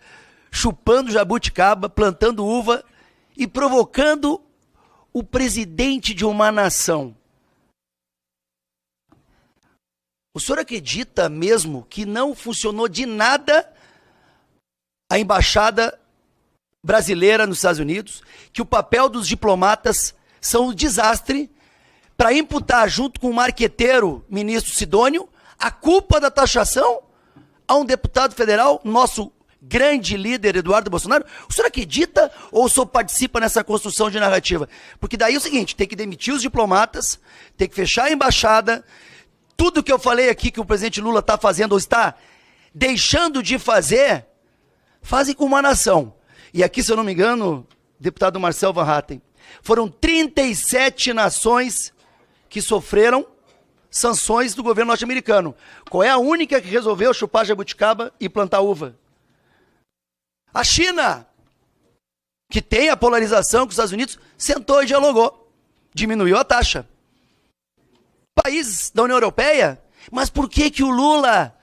chupando jabuticaba, plantando uva e provocando o presidente de uma nação? O senhor acredita mesmo que não funcionou de nada a embaixada brasileira nos Estados Unidos, que o papel dos diplomatas são um desastre para imputar, junto com o marqueteiro ministro Sidônio, a culpa da taxação a um deputado federal, nosso grande líder Eduardo Bolsonaro? O senhor acredita ou o senhor participa nessa construção de narrativa? Porque daí é o seguinte, tem que demitir os diplomatas, tem que fechar a embaixada, tudo que eu falei aqui que o presidente Lula está fazendo ou está deixando de fazer, fazem com uma nação. E aqui, se eu não me engano, deputado Marcel Van Hatten, foram 37 nações que sofreram sanções do governo norte-americano. Qual é a única que resolveu chupar jabuticaba e plantar uva? A China, que tem a polarização com os Estados Unidos, sentou e dialogou, diminuiu a taxa. Países da União Europeia, mas por que que o Lula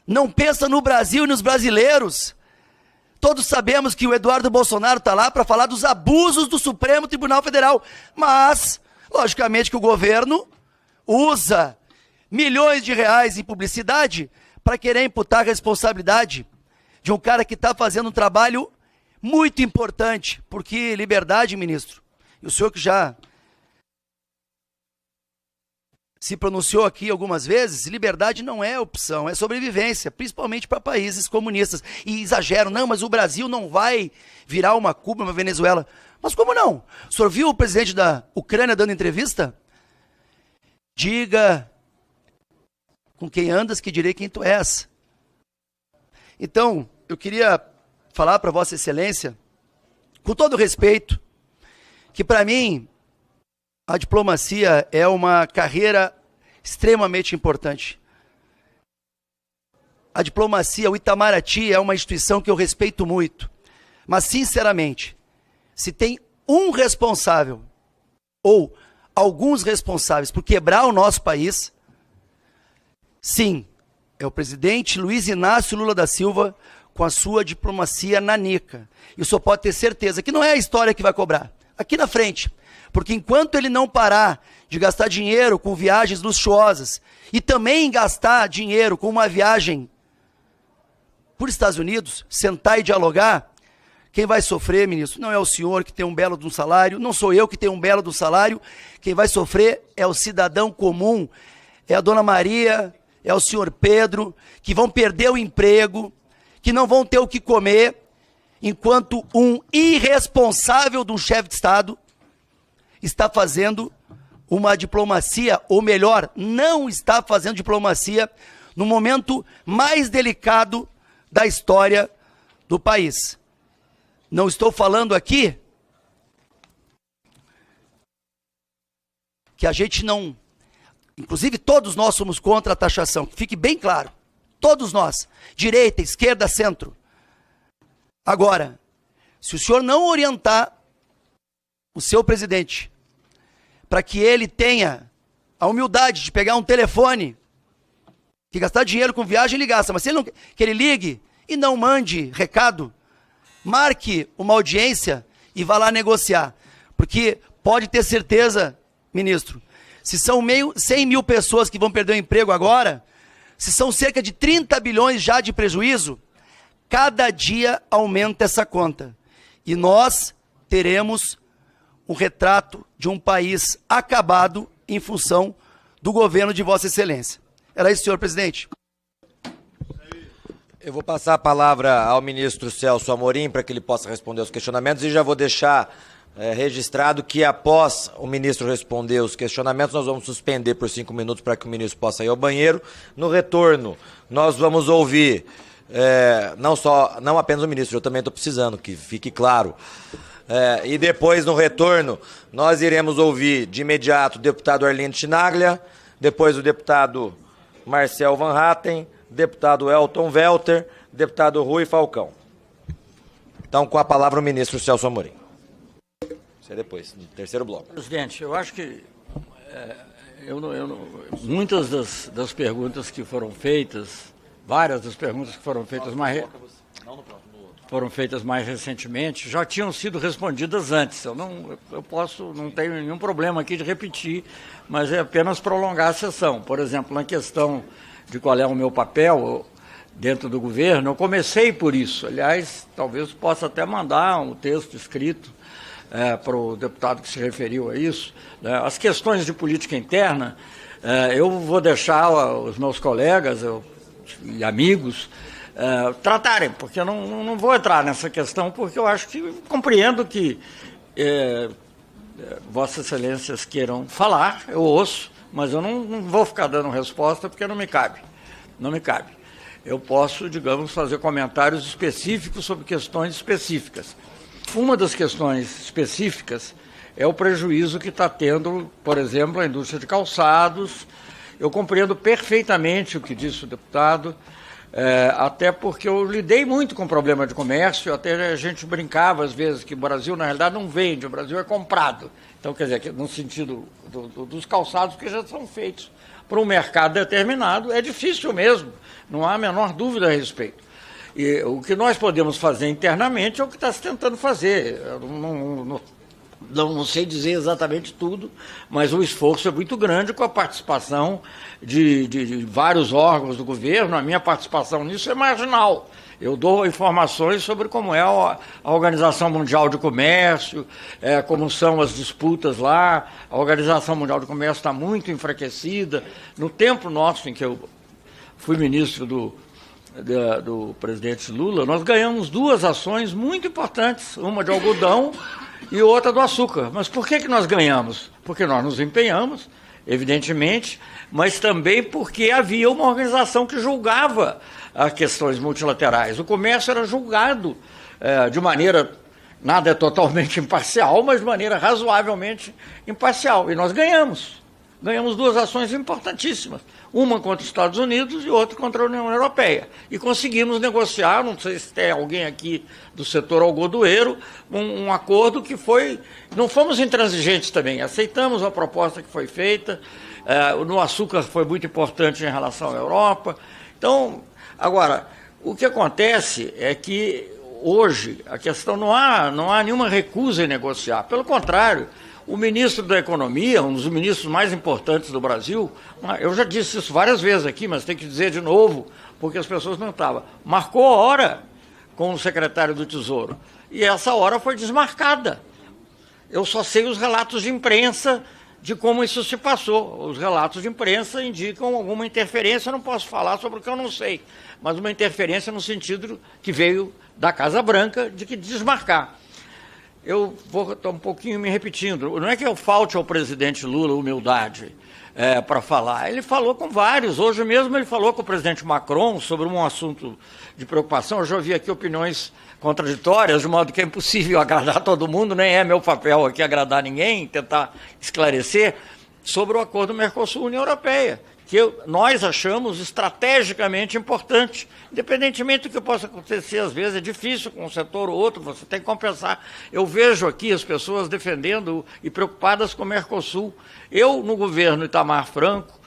não pensa no Brasil e nos brasileiros? Todos sabemos que o Eduardo Bolsonaro está lá para falar dos abusos do Supremo Tribunal Federal, mas, logicamente, que o governo usa milhões de reais em publicidade para querer imputar a responsabilidade de um cara que está fazendo um trabalho muito importante, porque liberdade, ministro, e o senhor que já se pronunciou aqui algumas vezes, liberdade não é opção, é sobrevivência, principalmente para países comunistas. E exageram, não, mas o Brasil não vai virar uma Cuba, uma Venezuela. Mas como não? O senhor viu o presidente da Ucrânia dando entrevista? Diga com quem andas que direi quem tu és. Então, eu queria falar para Vossa Excelência, com todo respeito, que para mim a diplomacia é uma carreira extremamente importante. A diplomacia, o Itamaraty é uma instituição que eu respeito muito. Mas, sinceramente, se tem um responsável, ou alguns responsáveis por quebrar o nosso país, sim, é o presidente Luiz Inácio Lula da Silva com a sua diplomacia nanica. E o senhor pode ter certeza que não é a história que vai cobrar. Aqui na frente. Porque enquanto ele não parar de gastar dinheiro com viagens luxuosas e também gastar dinheiro com uma viagem por Estados Unidos, sentar e dialogar, quem vai sofrer, ministro, não é o senhor que tem um belo de um salário, não sou eu que tenho um belo do salário, quem vai sofrer é o cidadão comum, é a dona Maria, é o senhor Pedro, que vão perder o emprego, que não vão ter o que comer, enquanto um irresponsável de um chefe de Estado está fazendo uma diplomacia, ou melhor, não está fazendo diplomacia no momento mais delicado da história do país. Não estou falando aqui que a gente não... Inclusive todos nós somos contra a taxação, que fique bem claro. Todos nós, direita, esquerda, centro. Agora, se o senhor não orientar o seu presidente para que ele tenha a humildade de pegar um telefone, que gastar dinheiro com viagem ele gasta, mas se ele não, que ele ligue e não mande recado, marque uma audiência e vá lá negociar. Porque pode ter certeza, ministro, se são 100 mil pessoas que vão perder o emprego agora, se são cerca de 30 bilhões já de prejuízo, cada dia aumenta essa conta. E nós teremos um retrato de um país acabado em função do governo de Vossa Excelência. Era isso, senhor presidente. Eu vou passar a palavra ao ministro Celso Amorim para que ele possa responder os questionamentos e já vou deixar registrado que após o ministro responder os questionamentos, nós vamos suspender por 5 minutos para que o ministro possa ir ao banheiro. No retorno, nós vamos ouvir, não apenas o ministro, eu também estou precisando, que fique claro. E depois, no retorno, nós iremos ouvir de imediato o deputado Arlindo Chinaglia, depois o deputado Marcel Van Hatten, deputado Elton Welter, deputado Rui Falcão. Então, com a palavra o ministro Celso Amorim. Isso é depois, no terceiro bloco. Presidente, eu acho que muitas das perguntas que foram feitas, várias das perguntas que foram feitas mais recentemente, já tinham sido respondidas antes. Não tenho nenhum problema aqui de repetir, mas é apenas prolongar a sessão. Por exemplo, na questão de qual é o meu papel dentro do governo, eu comecei por isso. Aliás, talvez possa até mandar um texto escrito para o deputado que se referiu a isso. As questões de política interna, eu vou deixar os meus colegas e amigos tratarem, porque eu não vou entrar nessa questão, porque eu acho que compreendo que Vossas Excelências queiram falar, eu ouço, mas eu não vou ficar dando resposta, porque não me cabe. Não me cabe. Eu posso, digamos, fazer comentários específicos sobre questões específicas. Uma das questões específicas é o prejuízo que está tendo, por exemplo, a indústria de calçados. Eu compreendo perfeitamente o que disse o deputado, até porque eu lidei muito com o problema de comércio, até a gente brincava às vezes que o Brasil, na realidade, não vende, o Brasil é comprado. Então, quer dizer, no sentido dos calçados que já são feitos para um mercado determinado, é difícil mesmo, não há a menor dúvida a respeito. E o que nós podemos fazer internamente é o que está se tentando fazer. Eu não sei dizer exatamente tudo, mas o esforço é muito grande com a participação de vários órgãos do governo. A minha participação nisso é marginal. Eu dou informações sobre como é a Organização Mundial de Comércio, como são as disputas lá. A Organização Mundial de Comércio está muito enfraquecida. No tempo nosso em que eu fui ministro do presidente Lula, nós ganhamos duas ações muito importantes, uma de algodão e outra do açúcar. Mas por que nós ganhamos? Porque nós nos empenhamos, evidentemente, mas também porque havia uma organização que julgava as questões multilaterais. O comércio era julgado de maneira, nada é totalmente imparcial, mas de maneira razoavelmente imparcial. E nós ganhamos. Ganhamos duas ações importantíssimas, uma contra os Estados Unidos e outra contra a União Europeia. E conseguimos negociar, não sei se tem alguém aqui do setor algodoeiro, um acordo que foi... Não fomos intransigentes também, aceitamos a proposta que foi feita, no açúcar foi muito importante em relação à Europa. Então, agora, o que acontece é que hoje a questão não há nenhuma recusa em negociar, pelo contrário. O ministro da Economia, um dos ministros mais importantes do Brasil, eu já disse isso várias vezes aqui, mas tem que dizer de novo, porque as pessoas não estavam, marcou a hora com o secretário do Tesouro, e essa hora foi desmarcada. Eu só sei os relatos de imprensa de como isso se passou. Os relatos de imprensa indicam alguma interferência, eu não posso falar sobre o que eu não sei, mas uma interferência no sentido que veio da Casa Branca de que desmarcar. Eu vou estar um pouquinho me repetindo. Não é que eu falte ao presidente Lula humildade para falar. Ele falou com vários. Hoje mesmo ele falou com o presidente Macron sobre um assunto de preocupação. Eu já ouvi aqui opiniões contraditórias, de modo que é impossível agradar todo mundo, nem é meu papel aqui agradar ninguém, tentar esclarecer, sobre o acordo Mercosul-União Europeia, que nós achamos estrategicamente importante, independentemente do que possa acontecer, às vezes é difícil com um setor ou outro, você tem que compensar. Eu vejo aqui as pessoas defendendo e preocupadas com o Mercosul. Eu, no governo Itamar Franco,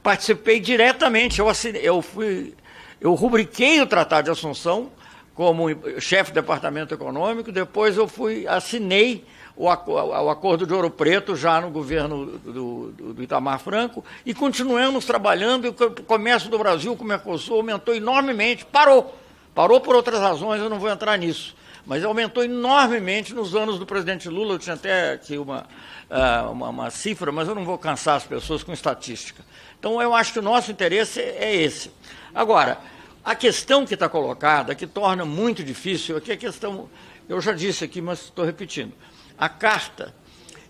participei diretamente, eu rubriquei o Tratado de Assunção como chefe do Departamento Econômico, depois eu assinei o Acordo de Ouro Preto, já no governo do Itamar Franco, e continuamos trabalhando, e o comércio do Brasil com o Mercosul aumentou enormemente, parou por outras razões, eu não vou entrar nisso, mas aumentou enormemente nos anos do presidente Lula. Eu tinha até aqui uma cifra, mas eu não vou cansar as pessoas com estatística. Então, eu acho que o nosso interesse é esse. Agora, a questão que está colocada, que torna muito difícil, aqui a questão, eu já disse aqui, mas estou repetindo, a carta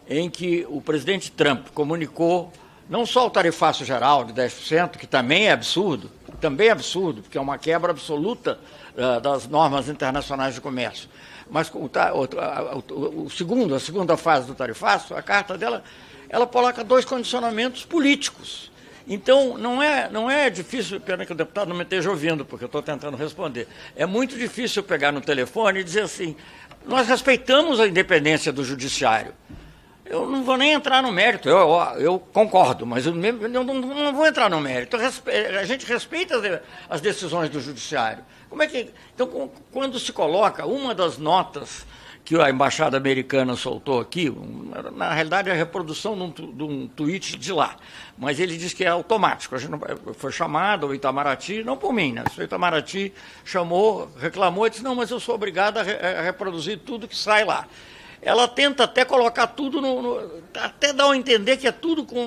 em que o presidente Trump comunicou não só o tarifaço geral de 10%, que também é absurdo, porque é uma quebra absoluta das normas internacionais de comércio, mas a segunda fase do tarifaço, a carta dela ela coloca 2 condicionamentos políticos. Então, não é difícil, pena que o deputado não me esteja ouvindo, porque eu estou tentando responder. É muito difícil pegar no telefone e dizer assim, nós respeitamos a independência do judiciário. Eu não vou nem entrar no mérito, eu concordo, mas eu não vou entrar no mérito. A gente respeita as decisões do judiciário. Então, quando se coloca uma das notas que a embaixada americana soltou aqui, na realidade é a reprodução de um tweet de lá, mas ele diz que é automático. A gente foi chamado, o Itamaraty, não por mim, né? O Itamaraty chamou, reclamou e disse, não, mas eu sou obrigado a reproduzir tudo que sai lá. Ela tenta até colocar tudo, até dar a entender que é tudo com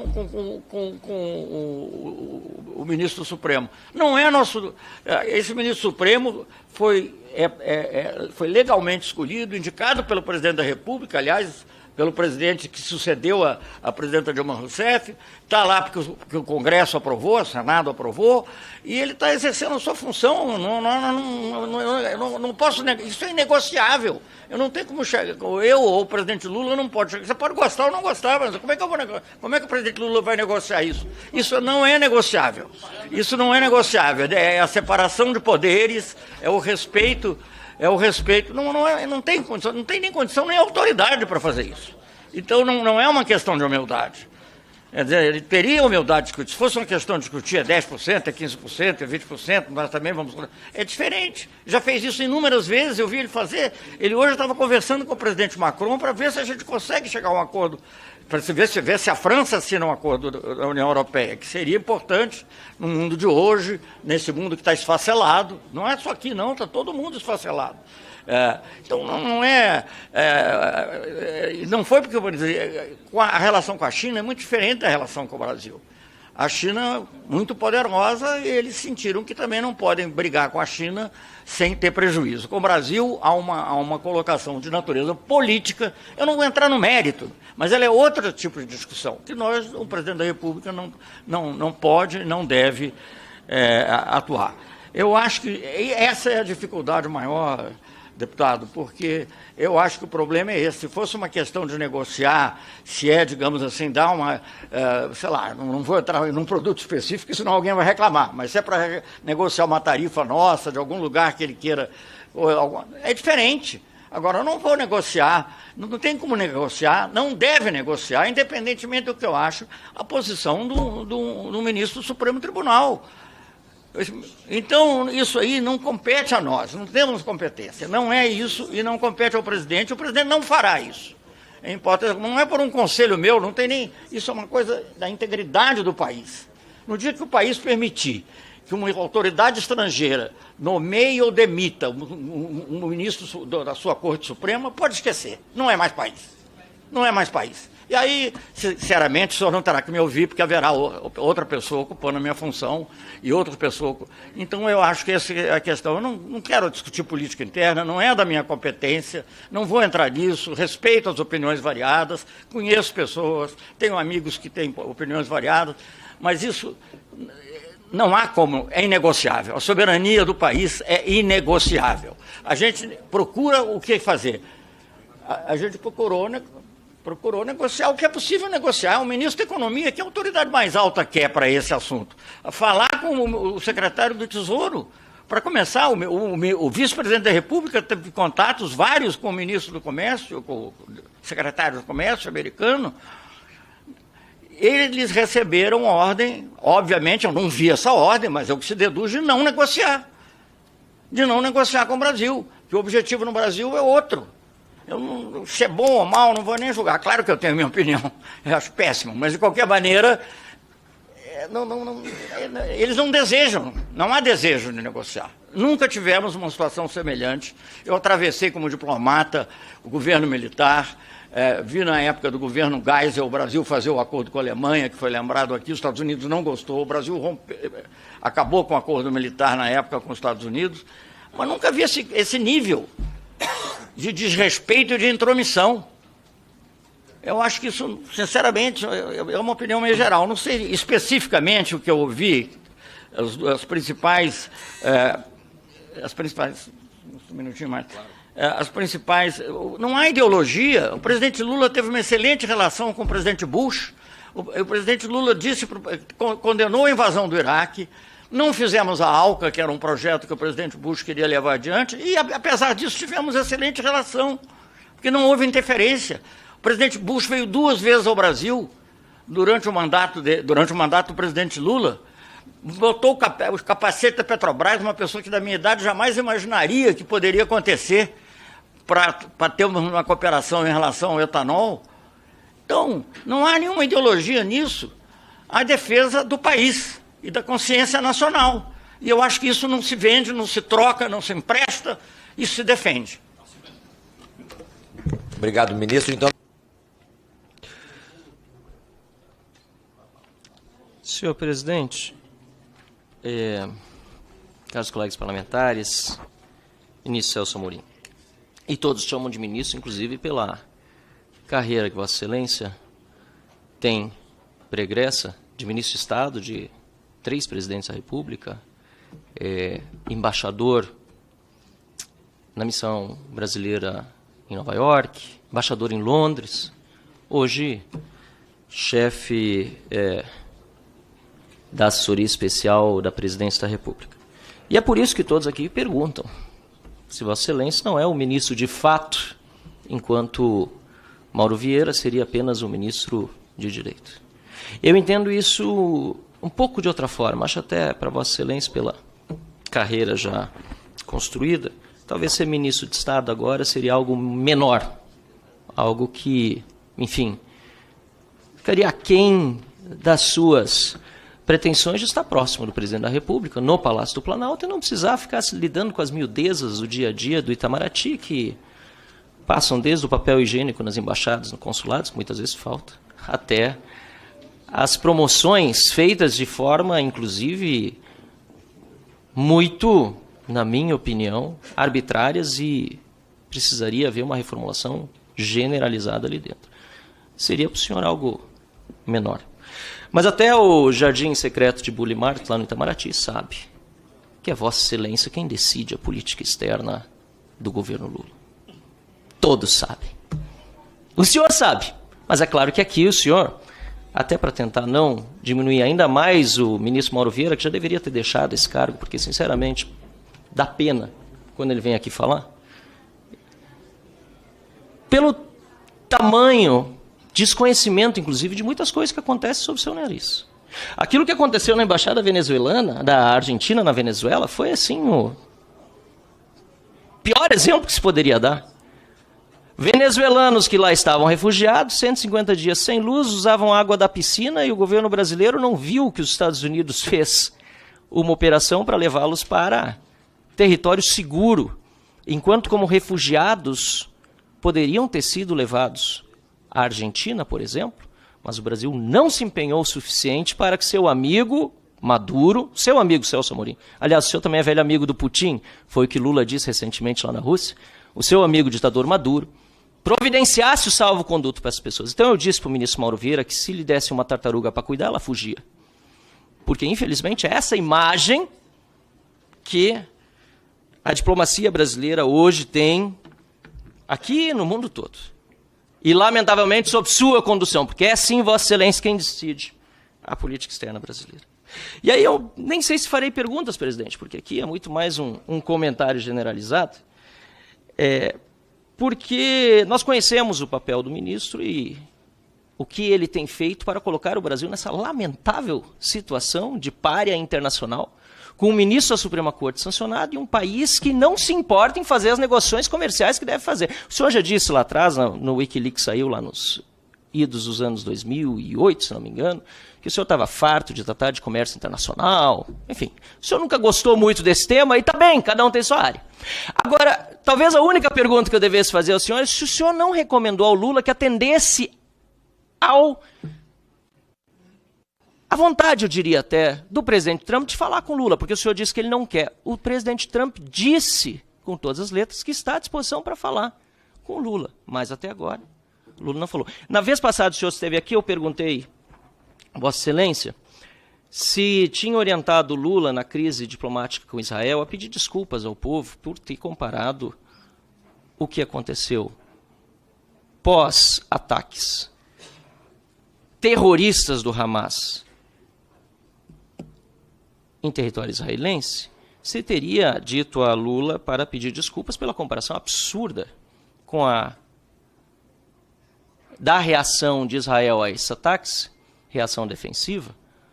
o ministro Supremo. Não é nosso... Esse ministro Supremo foi legalmente escolhido, indicado pelo presidente da República, aliás, pelo presidente que sucedeu a presidenta Dilma Rousseff, está lá porque o Congresso aprovou, o Senado aprovou, e ele está exercendo a sua função. Não posso negar, isso é inegociável. Eu não tenho como chegar, eu ou o presidente Lula não pode chegar. Você pode gostar ou não gostar, mas como é que eu vou negociar? Como é que o presidente Lula vai negociar isso? Isso não é negociável. Isso não é negociável. É a separação de poderes, é o respeito. Não tem condição, não tem nem condição nem autoridade para fazer isso. Então não é uma questão de humildade. Quer dizer, ele teria humildade de discutir. Se fosse uma questão de discutir, é 10%, é 15%, é 20%, nós também vamos... É diferente. Já fez isso inúmeras vezes, eu vi ele fazer. Ele hoje estava conversando com o presidente Macron para ver se a gente consegue chegar a um acordo, para ver se a França assina um acordo da União Europeia, que seria importante no mundo de hoje, nesse mundo que está esfacelado. Não é só aqui, não, está todo mundo esfacelado. Então, não foi porque, vou dizer, a relação com a China é muito diferente da relação com o Brasil. A China, muito poderosa, e eles sentiram que também não podem brigar com a China sem ter prejuízo. Com o Brasil, há uma colocação de natureza política, eu não vou entrar no mérito, mas ela é outro tipo de discussão, que o presidente da República não pode, não deve atuar. Eu acho que essa é a dificuldade maior, deputado, porque eu acho que o problema é esse. Se fosse uma questão de negociar, se digamos assim, dar uma, sei lá, não vou entrar num produto específico, senão alguém vai reclamar, mas se é para negociar uma tarifa nossa, de algum lugar que ele queira, é diferente. Agora, eu não vou negociar, não tem como negociar, não deve negociar, independentemente do que eu acho, a posição do ministro do Supremo Tribunal. Então, isso aí não compete a nós, não temos competência, não é isso e não compete ao presidente, o presidente não fará isso. Não é por um conselho meu, não tem nem... Isso é uma coisa da integridade do país. No dia que o país permitir que uma autoridade estrangeira nomeie ou demita um ministro da sua Corte Suprema, pode esquecer, não é mais país. Não é mais país. E aí, sinceramente, o senhor não terá que me ouvir, porque haverá outra pessoa ocupando a minha função e outra pessoa... Então, eu acho que essa é a questão. Eu não quero discutir política interna, não é da minha competência, não vou entrar nisso, respeito as opiniões variadas, conheço pessoas, tenho amigos que têm opiniões variadas, mas isso não há como, é inegociável. A soberania do país é inegociável. A gente procura o que fazer. A gente procurou negociar o que é possível negociar. O ministro da Economia, que a autoridade mais alta quer para esse assunto? Falar com o secretário do Tesouro. Para começar, o vice-presidente da República teve contatos vários com o ministro do Comércio, com o secretário do Comércio americano. Eles receberam ordem, obviamente, eu não vi essa ordem, mas é o que se deduz de não negociar. De não negociar com o Brasil, que o objetivo no Brasil é outro. Se é bom ou mal, não vou nem julgar. Claro que eu tenho a minha opinião, eu acho péssimo, mas de qualquer maneira, eles não desejam, não há desejo de negociar. Nunca tivemos uma situação semelhante. Eu atravessei como diplomata o governo militar, vi na época do governo Geisel o Brasil fazer o acordo com a Alemanha, que foi lembrado aqui, os Estados Unidos não gostou, o Brasil acabou com o acordo militar na época com os Estados Unidos, mas nunca vi esse nível de desrespeito e de intromissão. Eu acho que isso, sinceramente, é uma opinião meio geral. Não sei especificamente o que eu ouvi, as principais... Um minutinho mais. as principais... Não há ideologia. O presidente Lula teve uma excelente relação com o presidente Bush. O presidente Lula condenou a invasão do Iraque. Não fizemos a ALCA, que era um projeto que o presidente Bush queria levar adiante, e, apesar disso, tivemos excelente relação, porque não houve interferência. O presidente Bush veio 2 vezes ao Brasil durante o mandato do presidente Lula, botou o capacete da Petrobras, uma pessoa que da minha idade jamais imaginaria que poderia acontecer para ter uma cooperação em relação ao etanol. Então, não há nenhuma ideologia nisso. Há defesa do país e da consciência nacional. E eu acho que isso não se vende, não se troca, não se empresta, isso se defende. Obrigado, ministro. Então... Senhor presidente, caros colegas parlamentares, ministro Celso Amorim, e todos chamam de ministro, inclusive pela carreira que Vossa Excelência tem pregressa de ministro de Estado de 3 presidentes da República, embaixador na missão brasileira em Nova York, embaixador em Londres, hoje chefe da assessoria especial da Presidência da República. E é por isso que todos aqui perguntam se Vossa Excelência não é o ministro de fato, enquanto Mauro Vieira seria apenas um ministro de Direito. Eu entendo isso um pouco de outra forma, acho até para Vossa Excelência, pela carreira já construída, talvez ser ministro de Estado agora seria algo menor, algo que, enfim, ficaria aquém das suas pretensões de estar próximo do presidente da República, no Palácio do Planalto, e não precisar ficar lidando com as miudezas do dia a dia do Itamaraty, que passam desde o papel higiênico nas embaixadas, nos consulados, que muitas vezes falta, até as promoções feitas de forma, inclusive, muito, na minha opinião, arbitrárias, e precisaria haver uma reformulação generalizada ali dentro. Seria para o senhor algo menor. Mas até o Jardim Secreto de Bulimart, lá no Itamaraty, sabe que é Vossa Excelência quem decide a política externa do governo Lula. Todos sabem. O senhor sabe, mas é claro que aqui o senhor, até para tentar não diminuir ainda mais o ministro Mauro Vieira, que já deveria ter deixado esse cargo, porque, sinceramente, dá pena quando ele vem aqui falar, pelo tamanho, desconhecimento, inclusive, de muitas coisas que acontecem sob seu nariz. Aquilo que aconteceu na embaixada venezuelana, da Argentina na Venezuela, foi, assim, o pior exemplo que se poderia dar. Venezuelanos que lá estavam refugiados, 150 dias sem luz, usavam água da piscina, e o governo brasileiro não viu que os Estados Unidos fez uma operação para levá-los para território seguro, enquanto como refugiados poderiam ter sido levados à Argentina, por exemplo, mas o Brasil não se empenhou o suficiente para que seu amigo Maduro, seu amigo Celso Amorim, aliás, o senhor também é velho amigo do Putin, foi o que Lula disse recentemente lá na Rússia, o seu amigo ditador Maduro, providenciasse o salvo-conduto para essas pessoas. Então eu disse para o ministro Mauro Vieira que se lhe desse uma tartaruga para cuidar, ela fugia. Porque, infelizmente, é essa imagem que a diplomacia brasileira hoje tem aqui no mundo todo. E, lamentavelmente, sob sua condução, porque é sim Vossa Excelência quem decide a política externa brasileira. E aí eu nem sei se farei perguntas, presidente, porque aqui é muito mais um comentário generalizado, porque nós conhecemos o papel do ministro e o que ele tem feito para colocar o Brasil nessa lamentável situação de pária internacional, com o ministro da Suprema Corte sancionado e um país que não se importa em fazer as negociações comerciais que deve fazer. O senhor já disse lá atrás, no Wikileaks saiu lá nos idos dos anos 2008, se não me engano, que o senhor estava farto de tratar de comércio internacional, enfim. O senhor nunca gostou muito desse tema e tá bem, cada um tem sua área. Agora, talvez a única pergunta que eu devesse fazer ao senhor é se o senhor não recomendou ao Lula que atendesse à vontade, eu diria até, do presidente Trump de falar com o Lula, porque o senhor disse que ele não quer. O presidente Trump disse, com todas as letras, que está à disposição para falar com o Lula, mas até agora o Lula não falou. Na vez passada o senhor esteve aqui, eu perguntei a Vossa Excelência se tinha orientado o Lula na crise diplomática com Israel a pedir desculpas ao povo por ter comparado o que aconteceu pós-ataques terroristas do Hamas em território israelense, você teria dito a Lula para pedir desculpas pela comparação absurda com da reação de Israel a esses ataques, reação defensiva,